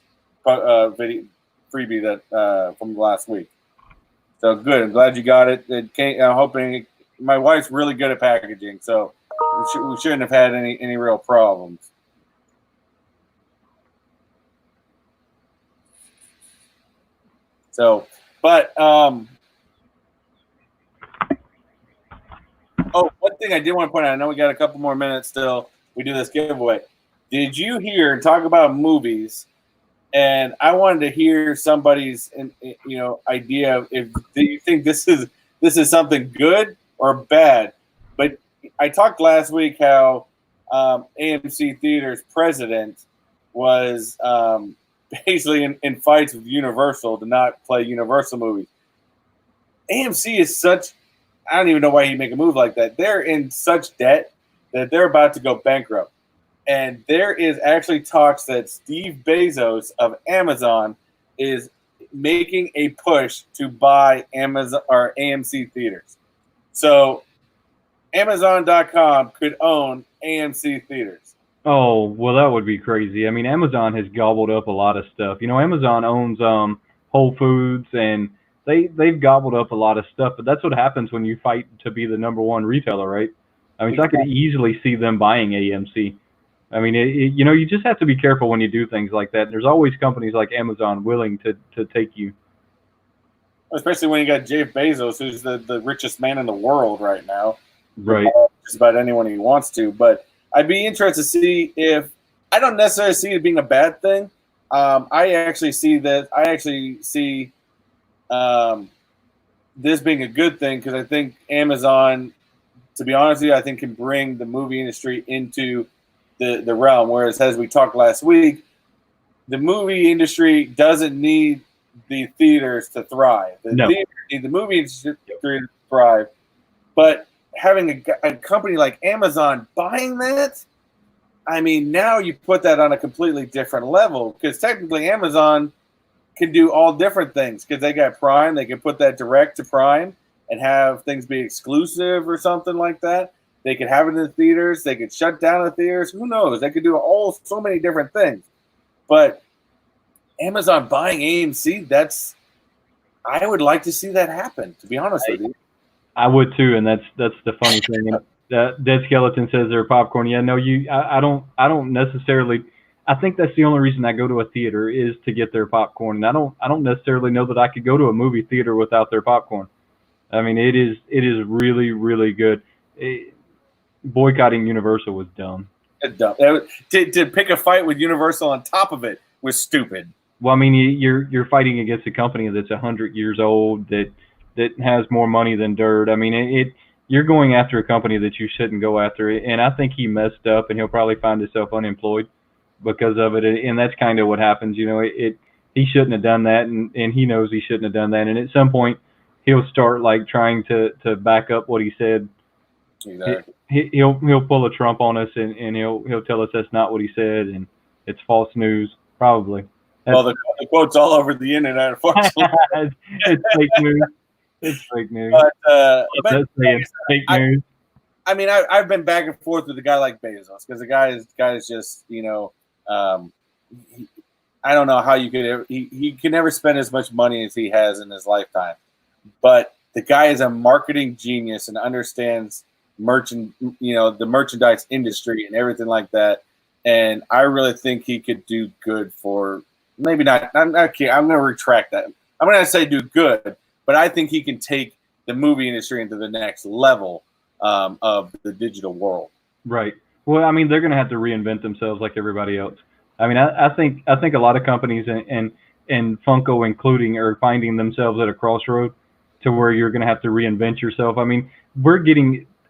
video freebie that from last week. So good. I'm glad you got it. I'm hoping my wife's really good at packaging, so we shouldn't have had any real problems. So, but one thing I did want to point out. I know we got a couple more minutes still. We do this giveaway. Did you hear talk about movies? And I wanted to hear somebody's, idea of if do you think this is something good or bad. But I talked last week how AMC Theaters president was basically in fights with Universal to not play Universal movies. AMC is such, I don't even know why he'd make a move like that. They're in such debt that they're about to go bankrupt. And there is actually talks that Steve Bezos of Amazon is making a push to buy Amazon or AMC Theaters. So Amazon.com could own AMC Theaters. Oh, well, that would be crazy. I mean, Amazon has gobbled up a lot of stuff. You know, Amazon owns Whole Foods, and they've gobbled up a lot of stuff. But that's what happens when you fight to be the number one retailer, right? I mean, so I could easily see them buying AMC. I mean, you know, you just have to be careful when you do things like that. There's always companies like Amazon willing to take you. Especially when you got Jeff Bezos, who's the richest man in the world right now. Right. Just about anyone he wants to. But I'd be interested to see if, I don't necessarily see it being a bad thing. I actually see this being a good thing, because I think Amazon, to be honest with you, I think can bring the movie industry into the realm. Whereas, as we talked last week, the movie industry doesn't need the theaters to thrive. The movie industry to thrive. But having a company like Amazon buying that, I mean, now you put that on a completely different level, because technically Amazon can do all different things, because they got Prime. They can put that direct to Prime and have things be exclusive or something like that. They could have it in the theaters. They could shut down the theaters. Who knows? They could do so many different things. But Amazon buying AMC, I would like to see that happen, to be honest with you. I would too, and that's the funny thing. And Dead Skeleton says they're popcorn. Yeah, no, I don't necessarily. I think that's the only reason I go to a theater is to get their popcorn, and I don't necessarily know that I could go to a movie theater without their popcorn. I mean, it is really, really good. Boycotting Universal was dumb. Dumb. To pick a fight with Universal on top of it was stupid. Well, I mean, you're fighting against a company that's 100 years old that has more money than dirt. I mean, you're going after a company that you shouldn't go after, and I think he messed up, and he'll probably find himself unemployed because of it. And that's kind of what happens. You know, he shouldn't have done that, and he knows he shouldn't have done that. And at some point, he'll start like trying to back up what he said. Exactly. He'll pull a Trump on us, and he'll tell us that's not what he said, and it's false news, probably. Well, the quote's all over the internet, unfortunately. It's fake news. It's fake news. But it's fake news. I mean, I've been back and forth with a guy like Bezos, because the guy is just, you know, I don't know how you could ever, he can never spend as much money as he has in his lifetime. But the guy is a marketing genius and understands the merchandise industry and everything like that. And I really think he could do good for, maybe not, I'm going to retract that. I'm going to say do good, but I think he can take the movie industry into the next level of the digital world. Right. Well, I mean, they're going to have to reinvent themselves like everybody else. I mean, I think a lot of companies and Funko including are finding themselves at a crossroad to where you're going to have to reinvent yourself. I mean,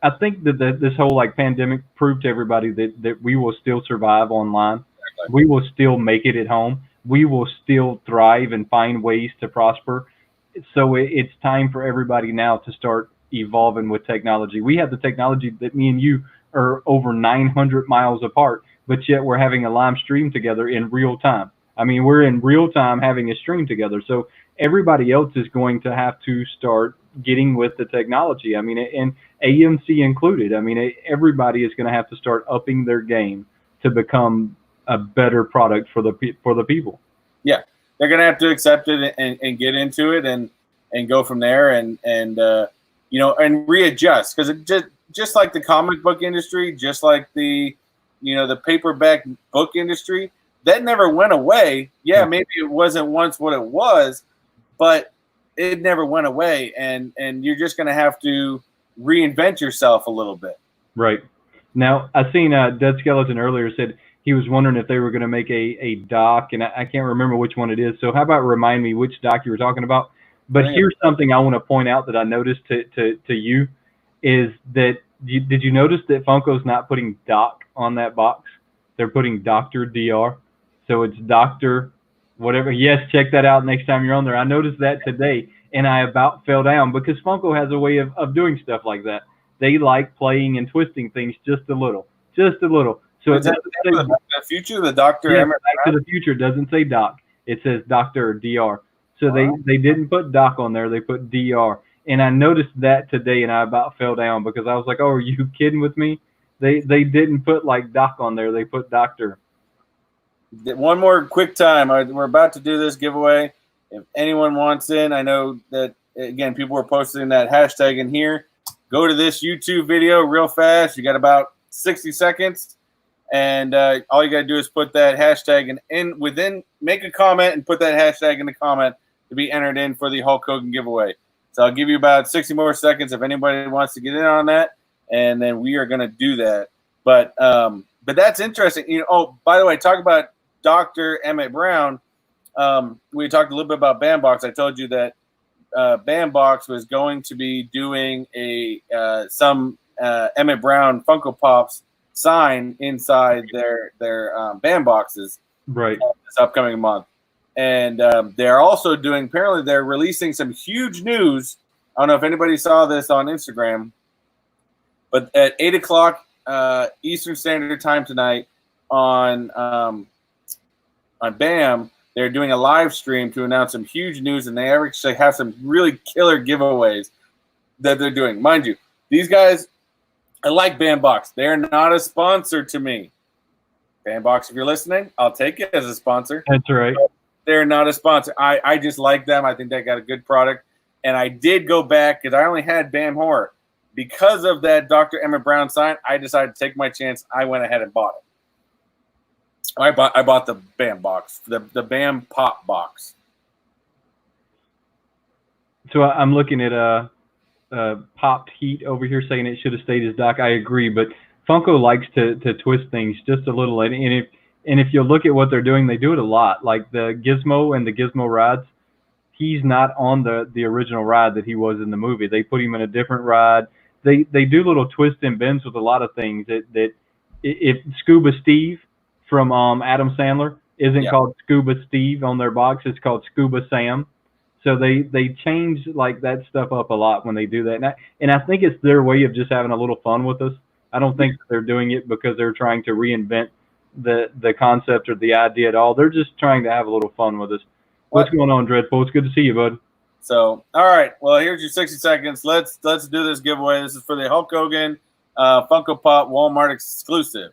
I think that this whole like pandemic proved to everybody that we will still survive online. Exactly. We will still make it at home. We will still thrive and find ways to prosper. So it's time for everybody now to start evolving with technology. We have the technology that me and you are over 900 miles apart, but yet we're having a live stream together in real time. I mean, we're in real time having a stream together. So everybody else is going to have to start getting with the technology. I mean, and AMC included. I mean, everybody is going to have to start upping their game to become a better product for the people. Yeah, they're going to have to accept it and get into it and go from there and readjust, because it just like the comic book industry, just like the paperback book industry, that never went away. Yeah, maybe it wasn't once what it was, but it never went away, and you're just going to have to reinvent yourself a little bit. Right. Now, I seen Dead Skeleton earlier said he was wondering if they were going to make a doc, and I can't remember which one it is. So how about remind me which doc you were talking about? But here's something I want to point out that I noticed to you is that Did you notice that Funko's not putting Doc on that box? They're putting Dr. Dr. So it's Dr. whatever. Yes, check that out next time you're on there. I noticed that today, and I about fell down because Funko has a way of doing stuff like that. They like playing and twisting things just a little. Just a little. So it doesn't say the future, the Dr. yeah, Emmett Back to the Future doesn't say Doc. It says Dr. Dr. So they didn't put Doc on there. They put Dr. And I noticed that today, and I about fell down because I was like, "Oh, are you kidding with me?" They didn't put like Doc on there. They put Doctor. One more quick time. We're about to do this giveaway. If anyone wants in, I know that, again, people were posting that hashtag in here. Go to this YouTube video real fast. You got about 60 seconds. And all you got to do is put that hashtag make a comment and put that hashtag in the comment to be entered in for the Hulk Hogan giveaway. So I'll give you about 60 more seconds if anybody wants to get in on that, and then we are going to do that. But that's interesting. You know, oh, by the way, talk about Dr. Emmett Brown. We talked a little bit about Bandbox. I told you that Bandbox was going to be doing some Emmett Brown Funko Pops sign inside their Bandboxes Right. this upcoming month. And they're also doing, apparently they're releasing some huge news. I don't know if anybody saw this on Instagram, but at 8 o'clock Eastern Standard Time tonight on BAM, they're doing a live stream to announce some huge news, and they actually have some really killer giveaways that they're doing. Mind you, these guys, I like Bandbox. They're not a sponsor to me. Bandbox, if you're listening, I'll take it as a sponsor. That's right. They're not a sponsor. I just like them. I think they got a good product. And I did go back because I only had BAM Horror. Because of that Dr. Emmett Brown sign, I decided to take my chance. I went ahead and bought it. I bought the BAM box, the BAM Pop box. So I'm looking at Popped Heat over here saying it should have stayed as Doc. I agree, but Funko likes to twist things just a little. And if you look at what they're doing, they do it a lot. Like the Gizmo and the Gizmo rides, he's not on the original ride that he was in the movie. They put him in a different ride. They do little twists and bends with a lot of things. That if Scuba Steve from Adam Sandler isn't called Scuba Steve on their box, it's called Scuba Sam. So they change like that stuff up a lot when they do that. And I think it's their way of just having a little fun with us. I don't think they're doing it because they're trying to reinvent the concept or the idea at all. They're just trying to have a little fun with us. What's going on, Dreadful? It's good to see you, bud. So, all right. Well, here's your 60 seconds. Let's do this giveaway. This is for the Hulk Hogan Funko Pop Walmart exclusive.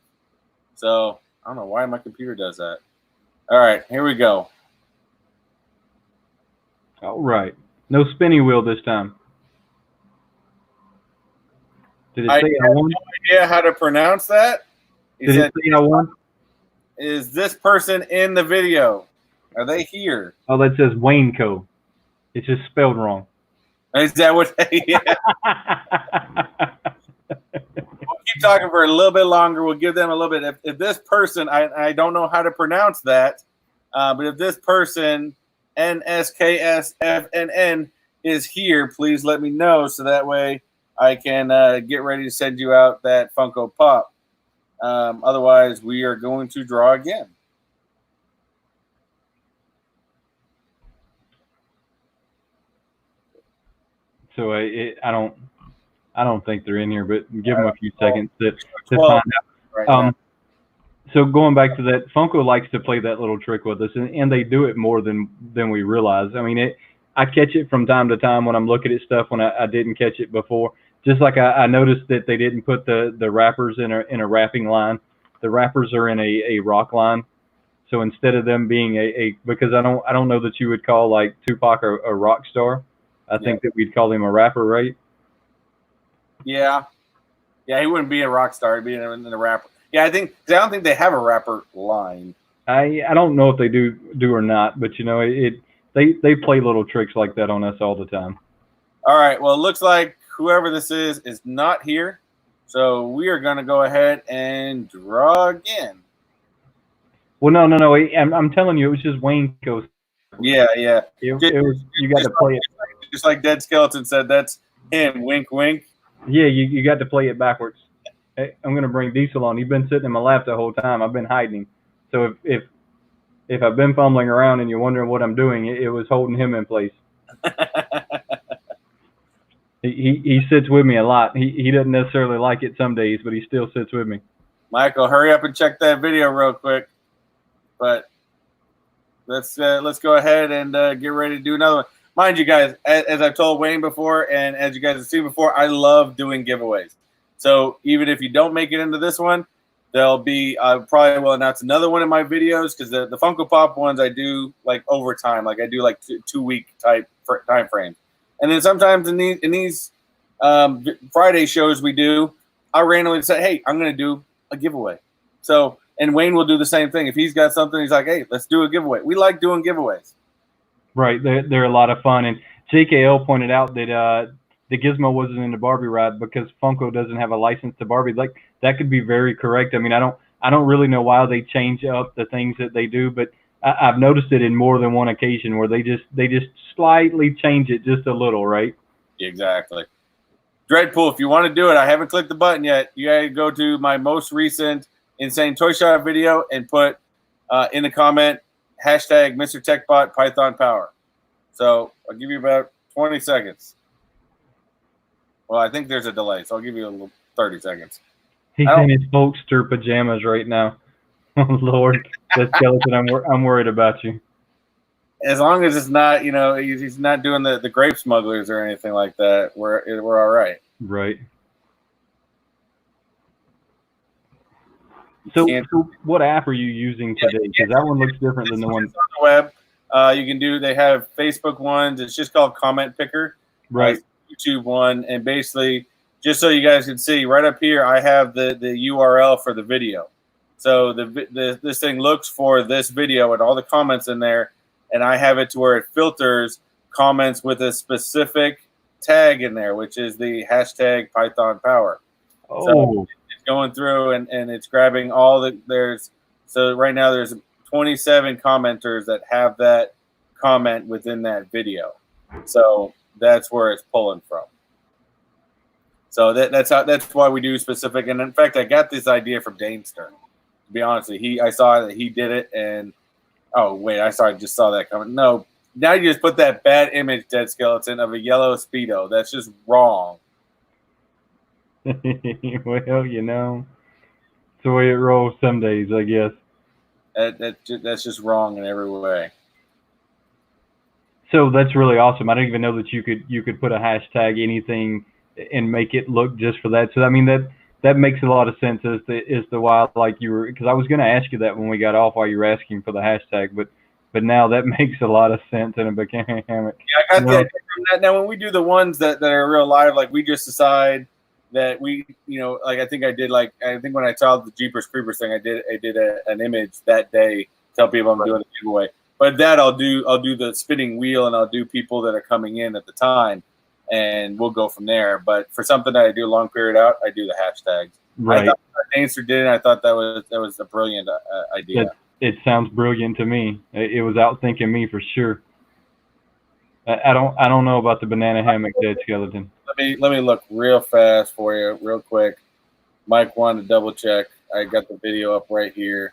So, I don't know why my computer does that. All right, here we go. All right. No spinny wheel this time. Did it say I won? No idea how to pronounce that. Did it say I won? Is this person in the video? Are they here? Oh, that says WayneKo. It's just spelled wrong. Is that what? Yeah. We'll keep talking for a little bit longer. We'll give them a little bit. If this person, I don't know how to pronounce that, but if this person, NSKSFNN, is here, please let me know so that way I can get ready to send you out that Funko Pop. Otherwise, we are going to draw again. So I don't think they're in here, but give them a few seconds to find out. Right so going back to that, Funko likes to play that little trick with us, and they do it more than we realize. I mean, I catch it from time to time when I'm looking at stuff when I didn't catch it before. Just like I noticed that they didn't put the wrappers in a wrapping line. The wrappers are in a rock line. So instead of them being because I don't know that you would call like Tupac a rock star. I think that we'd call him a rapper, right? Yeah, he wouldn't be a rock star. He'd be in a rapper. Yeah, I don't think they have a rapper line. I don't know if they do or not, but you know they play little tricks like that on us all the time. All right. Well, it looks like whoever this is not here, so we are going to go ahead and draw again. Well, no. I'm telling you, it was just WayneKo. Yeah. It was, you got to play it. Just like Dead Skeleton said, that's him. Wink, wink. Yeah, you got to play it backwards. Hey, I'm gonna bring Diesel on. He's been sitting in my lap the whole time. I've been hiding him. So if I've been fumbling around and you're wondering what I'm doing, it was holding him in place. He sits with me a lot. He doesn't necessarily like it some days, but he still sits with me. Michael, hurry up and check that video real quick. But let's go ahead and get ready to do another one. Mind you guys, as I've told Wayne before, and as you guys have seen before, I love doing giveaways. So even if you don't make it into this one, there'll be I probably will announce another one in my videos, because the Funko Pop ones I do like over time, like I do like 2-week type time frame, and then sometimes in these Friday shows we do, I randomly say, hey, I'm going to do a giveaway. So, and Wayne will do the same thing. If he's got something, he's like, hey, let's do a giveaway. We like doing giveaways. Right, they're a lot of fun. And JKL pointed out that the Gizmo wasn't in the Barbie ride because Funko doesn't have a license to Barbie. Like, that could be very correct. I mean, I don't really know why they change up the things that they do, but I've noticed it in more than one occasion where they just slightly change it just a little, right? Exactly. Dreadpool, if you want to do it, I haven't clicked the button yet. You gotta go to my most recent Insane Toy Shop video and put in the comment hashtag Mr. Techbot Python Power. So I'll give you about 20 seconds. Well, I think there's a delay, so I'll give you a little 30 seconds. He's in his Hulkster pajamas right now. Oh Lord, that skeleton! I'm worried about you. As long as it's not, you know, he's not doing the grape smugglers or anything like that, we're all right. Right. So what app are you using today? Because that one looks different than the one on the web. You can do. They have Facebook ones. It's just called Comment Picker. Right. YouTube one, and basically, just so you guys can see, right up here, I have the URL for the video. So this thing looks for this video and all the comments in there, and I have it to where it filters comments with a specific tag in there, which is the hashtag Python Power. Oh. So it's going through and it's grabbing all so right now there's 27 commenters that have that comment within that video. So that's where it's pulling from. So that's why we do specific. And in fact, I got this idea from Danester. To be honest, I saw that he did it, and oh wait, I just saw that comment. No, now you just put that bad image, Dead Skeleton, of a yellow Speedo. That's just wrong. Well, you know, it's the way it rolls some days, I guess. That's just wrong in every way. So that's really awesome. I didn't even know that you could put a hashtag anything and make it look just for that. So I mean that makes a lot of sense as to why, like, you were, because I was going to ask you that when we got off while you were asking for the hashtag, but now that makes a lot of sense, and it became yeah, I got the idea from that. Now when we do the ones that are real live, like we just decide that we, you know, like I think when I saw the Jeepers Creepers thing, I did an image that day, tell people I'm doing a giveaway. But that I'll do the spinning wheel, and I'll do people that are coming in at the time, and we'll go from there. But for something that I do a long period out, I do the hashtags. Right. I thought Dancer did it. I thought that was a brilliant idea. It sounds brilliant to me. It was outthinking me for sure. I don't know about the banana hammock Dead Skeleton. Let me look real fast for you, real quick. Mike wanted to double check. I got the video up right here.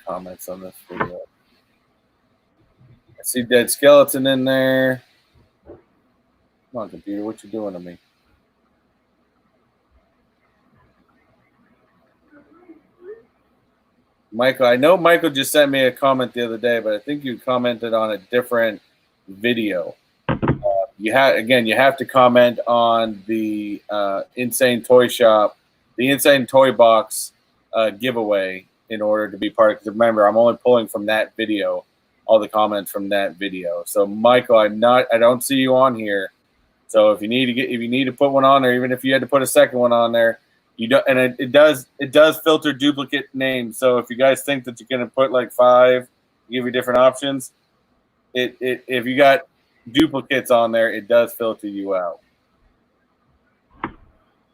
Comments on this video. I see Dead Skeleton in there. Come on, computer, what you doing to me? Michael, I know Michael just sent me a comment the other day, but I think you commented on a different video. You have to comment on the Insane Toy Shop, the Insane Toy Box giveaway in order to be part of it. Remember, I'm only pulling from that video, all the comments from that video. So Michael, I don't see you on here. So if you need to put one on there, even if you had to put a second one on there, you don't, and it does filter duplicate names. So if you guys think that you're gonna put like 5, give you different options, if you got duplicates on there, it does filter you out.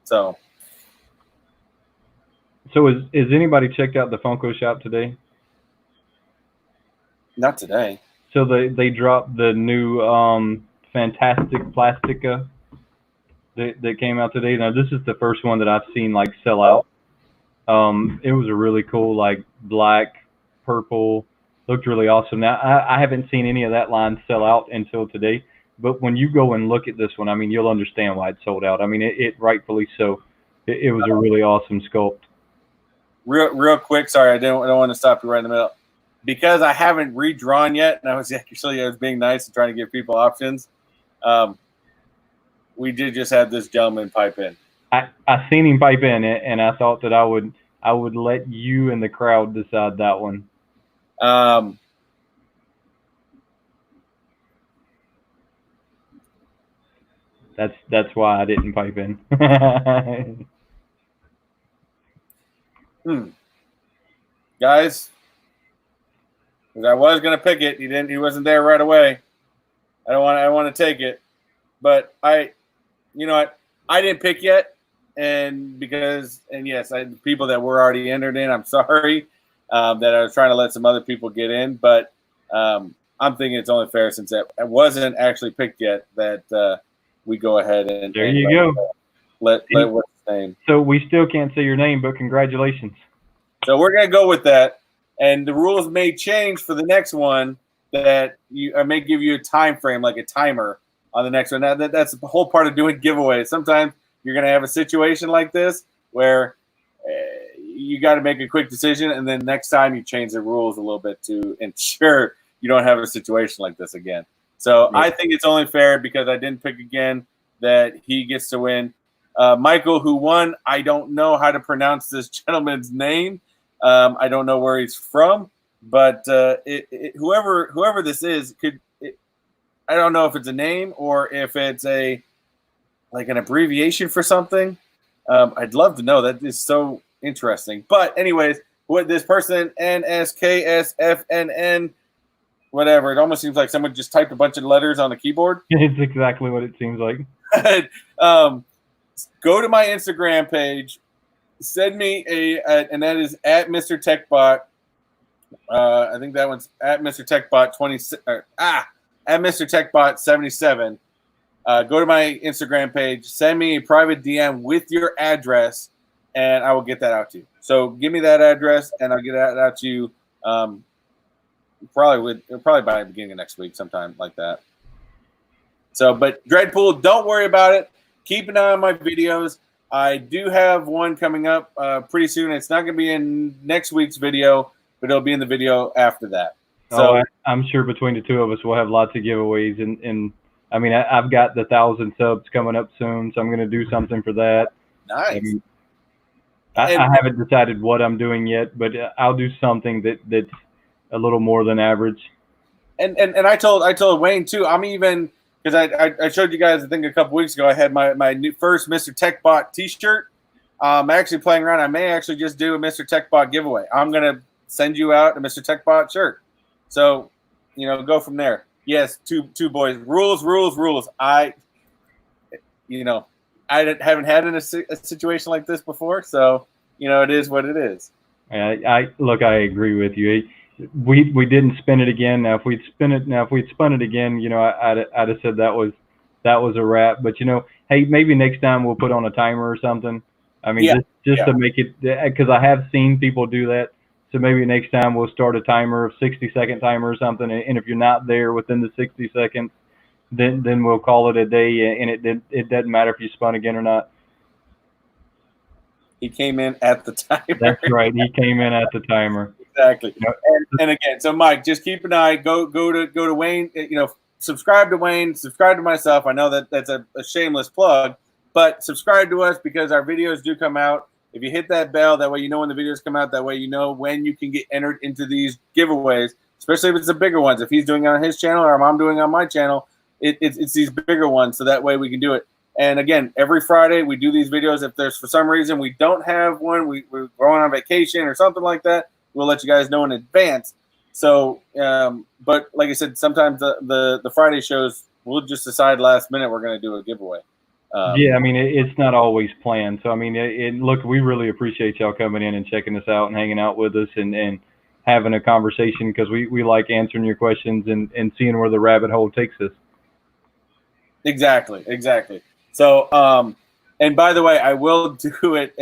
So has anybody checked out the Funko shop today? Not today. So they dropped the new Fantastic Plastica that came out today. Now this is the first one that I've seen like sell out. It was a really cool like black, purple, looked really awesome. Now I haven't seen any of that line sell out until today. But when you go and look at this one, I mean, you'll understand why it sold out. I mean, it rightfully so. It was a really awesome sculpt. Real quick, sorry, I don't want to stop you right in the middle. Because I haven't redrawn yet, and I was being nice and trying to give people options. We did just have this gentleman pipe in. I seen him pipe in, and I thought that I would let you and the crowd decide that one. That's why I didn't pipe in. Guys, I was gonna pick it. He wasn't there right away. I want to take it, but you know what? I didn't pick yet, and yes, people that were already entered in. I'm sorry that I was trying to let some other people get in, but I'm thinking it's only fair since it wasn't actually picked yet that we go ahead and there you go. Let what's his name. So we still can't say your name, but congratulations. So we're gonna go with that, and the rules may change for the next one. That I may give you a time frame, like a timer on the next one. That's the whole part of doing giveaways. Sometimes you're gonna have a situation like this where you got to make a quick decision, and then next time you change the rules a little bit to ensure you don't have a situation like this again. So yeah. I think it's only fair because I didn't pick again that he gets to win. Michael, who won, I don't know how to pronounce this gentleman's name. I don't know where he's from, but whoever this is I don't know if it's a name or if it's an abbreviation for something. I'd love to know. That is so interesting. But anyways, what this person NSKSFNN, whatever. It almost seems like someone just typed a bunch of letters on a keyboard. It's exactly what it seems like. Go to my Instagram page. Send me and that is at Mr. Techbot. I think that one's at Mr. Techbot 26. At Mr. Techbot 77. Go to my Instagram page. Send me a private DM with your address, and I will get that out to you. So give me that address, and I'll get that out to you. Probably by the beginning of next week, sometime like that. So, but Dreadpool, don't worry about it. Keep an eye on my videos. I do have one coming up pretty soon. It's not going to be in next week's video, but it'll be in the video after that. So I'm sure between the two of us, we'll have lots of giveaways. And I mean, I've got the 1,000 subs coming up soon, so I'm going to do something for that. Nice. I haven't decided what I'm doing yet, but I'll do something that's a little more than average. And I told Wayne too. I'm even because I showed you guys I think a couple weeks ago. I had my new first Mr. Techbot T-shirt. I'm actually playing around. I may actually just do a Mr. Techbot giveaway. I'm gonna send you out a Mr. Techbot shirt. So go from there. Yes, two boys. Rules. I haven't had a situation like this before, so it is what it is. I agree with you. We didn't spin it again. Now if we'd spun it again, I'd have said that was a wrap. But hey, maybe next time we'll put on a timer or something. I mean, just to make it, because I have seen people do that. So maybe next time we'll start a timer, 60-second timer or something. And if you're not there within the 60 seconds, then we'll call it a day. And it doesn't matter if you spun again or not. He came in at the timer. That's right. He came in at the timer. Exactly. And again, so Mike, just keep an eye. Go to Wayne. Subscribe to Wayne. Subscribe to myself. I know that's a shameless plug, but subscribe to us because our videos do come out. If you hit that bell, that way you know when the videos come out. That way you know when you can get entered into these giveaways, especially if it's the bigger ones. If he's doing it on his channel or I'm doing it on my channel, it's these bigger ones. So that way we can do it. And again, every Friday we do these videos. If there's for some reason we don't have one, we're going on vacation or something like that, we'll let you guys know in advance. So, but like I said, sometimes the Friday shows we'll just decide last minute we're going to do a giveaway. Yeah, I mean, it's not always planned. So, I mean, look, we really appreciate y'all coming in and checking us out and hanging out with us and having a conversation because we like answering your questions and seeing where the rabbit hole takes us. Exactly. So, and by the way, I will do it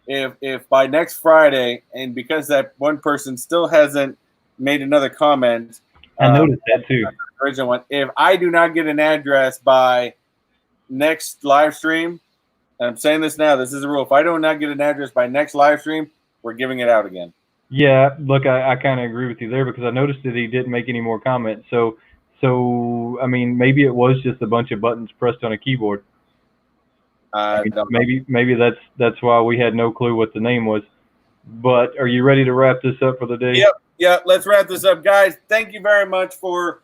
if by next Friday, and because that one person still hasn't made another comment. I noticed that too. Original one. If I do not get an address by next live stream, and I'm saying this now, this is a rule. If I do not get an address by next live stream, we're giving it out again. Yeah, look, I kind of agree with you there because I noticed that he didn't make any more comments. So I mean, maybe it was just a bunch of buttons pressed on a keyboard. I mean, maybe that's why we had no clue what the name was. But are you ready to wrap this up for the day? Yep. Let's wrap this up, guys. Thank you very much for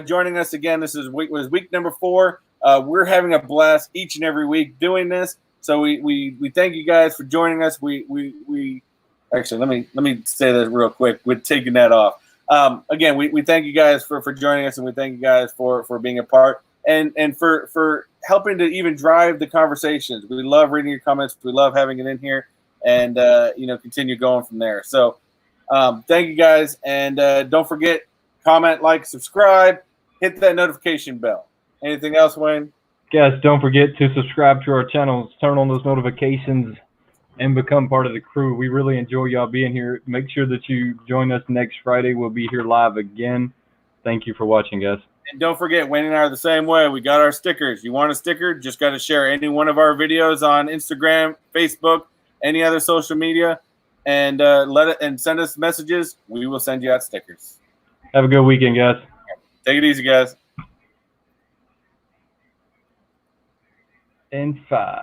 joining us again. This was week number 4. We're having a blast each and every week doing this. So we thank you guys for joining us. We actually let me say that real quick with taking that off. Again, we thank you guys for joining us, and we thank you guys for being a part and for helping to even drive the conversations. We love reading your comments. We love having it in here, and continue going from there. So thank you guys, and don't forget, comment, like, subscribe, hit that notification bell. Anything else, Wayne? Guys, don't forget to subscribe to our channels, turn on those notifications, and become part of the crew. We really enjoy y'all being here. Make sure that you join us next Friday. We'll be here live again. Thank you for watching, guys. And don't forget, Wayne and I are the same way. We got our stickers. You want a sticker? Just got to share any one of our videos on Instagram, Facebook, any other social media, and send us messages. We will send you out stickers. Have a good weekend, guys. Take it easy, guys. In 5.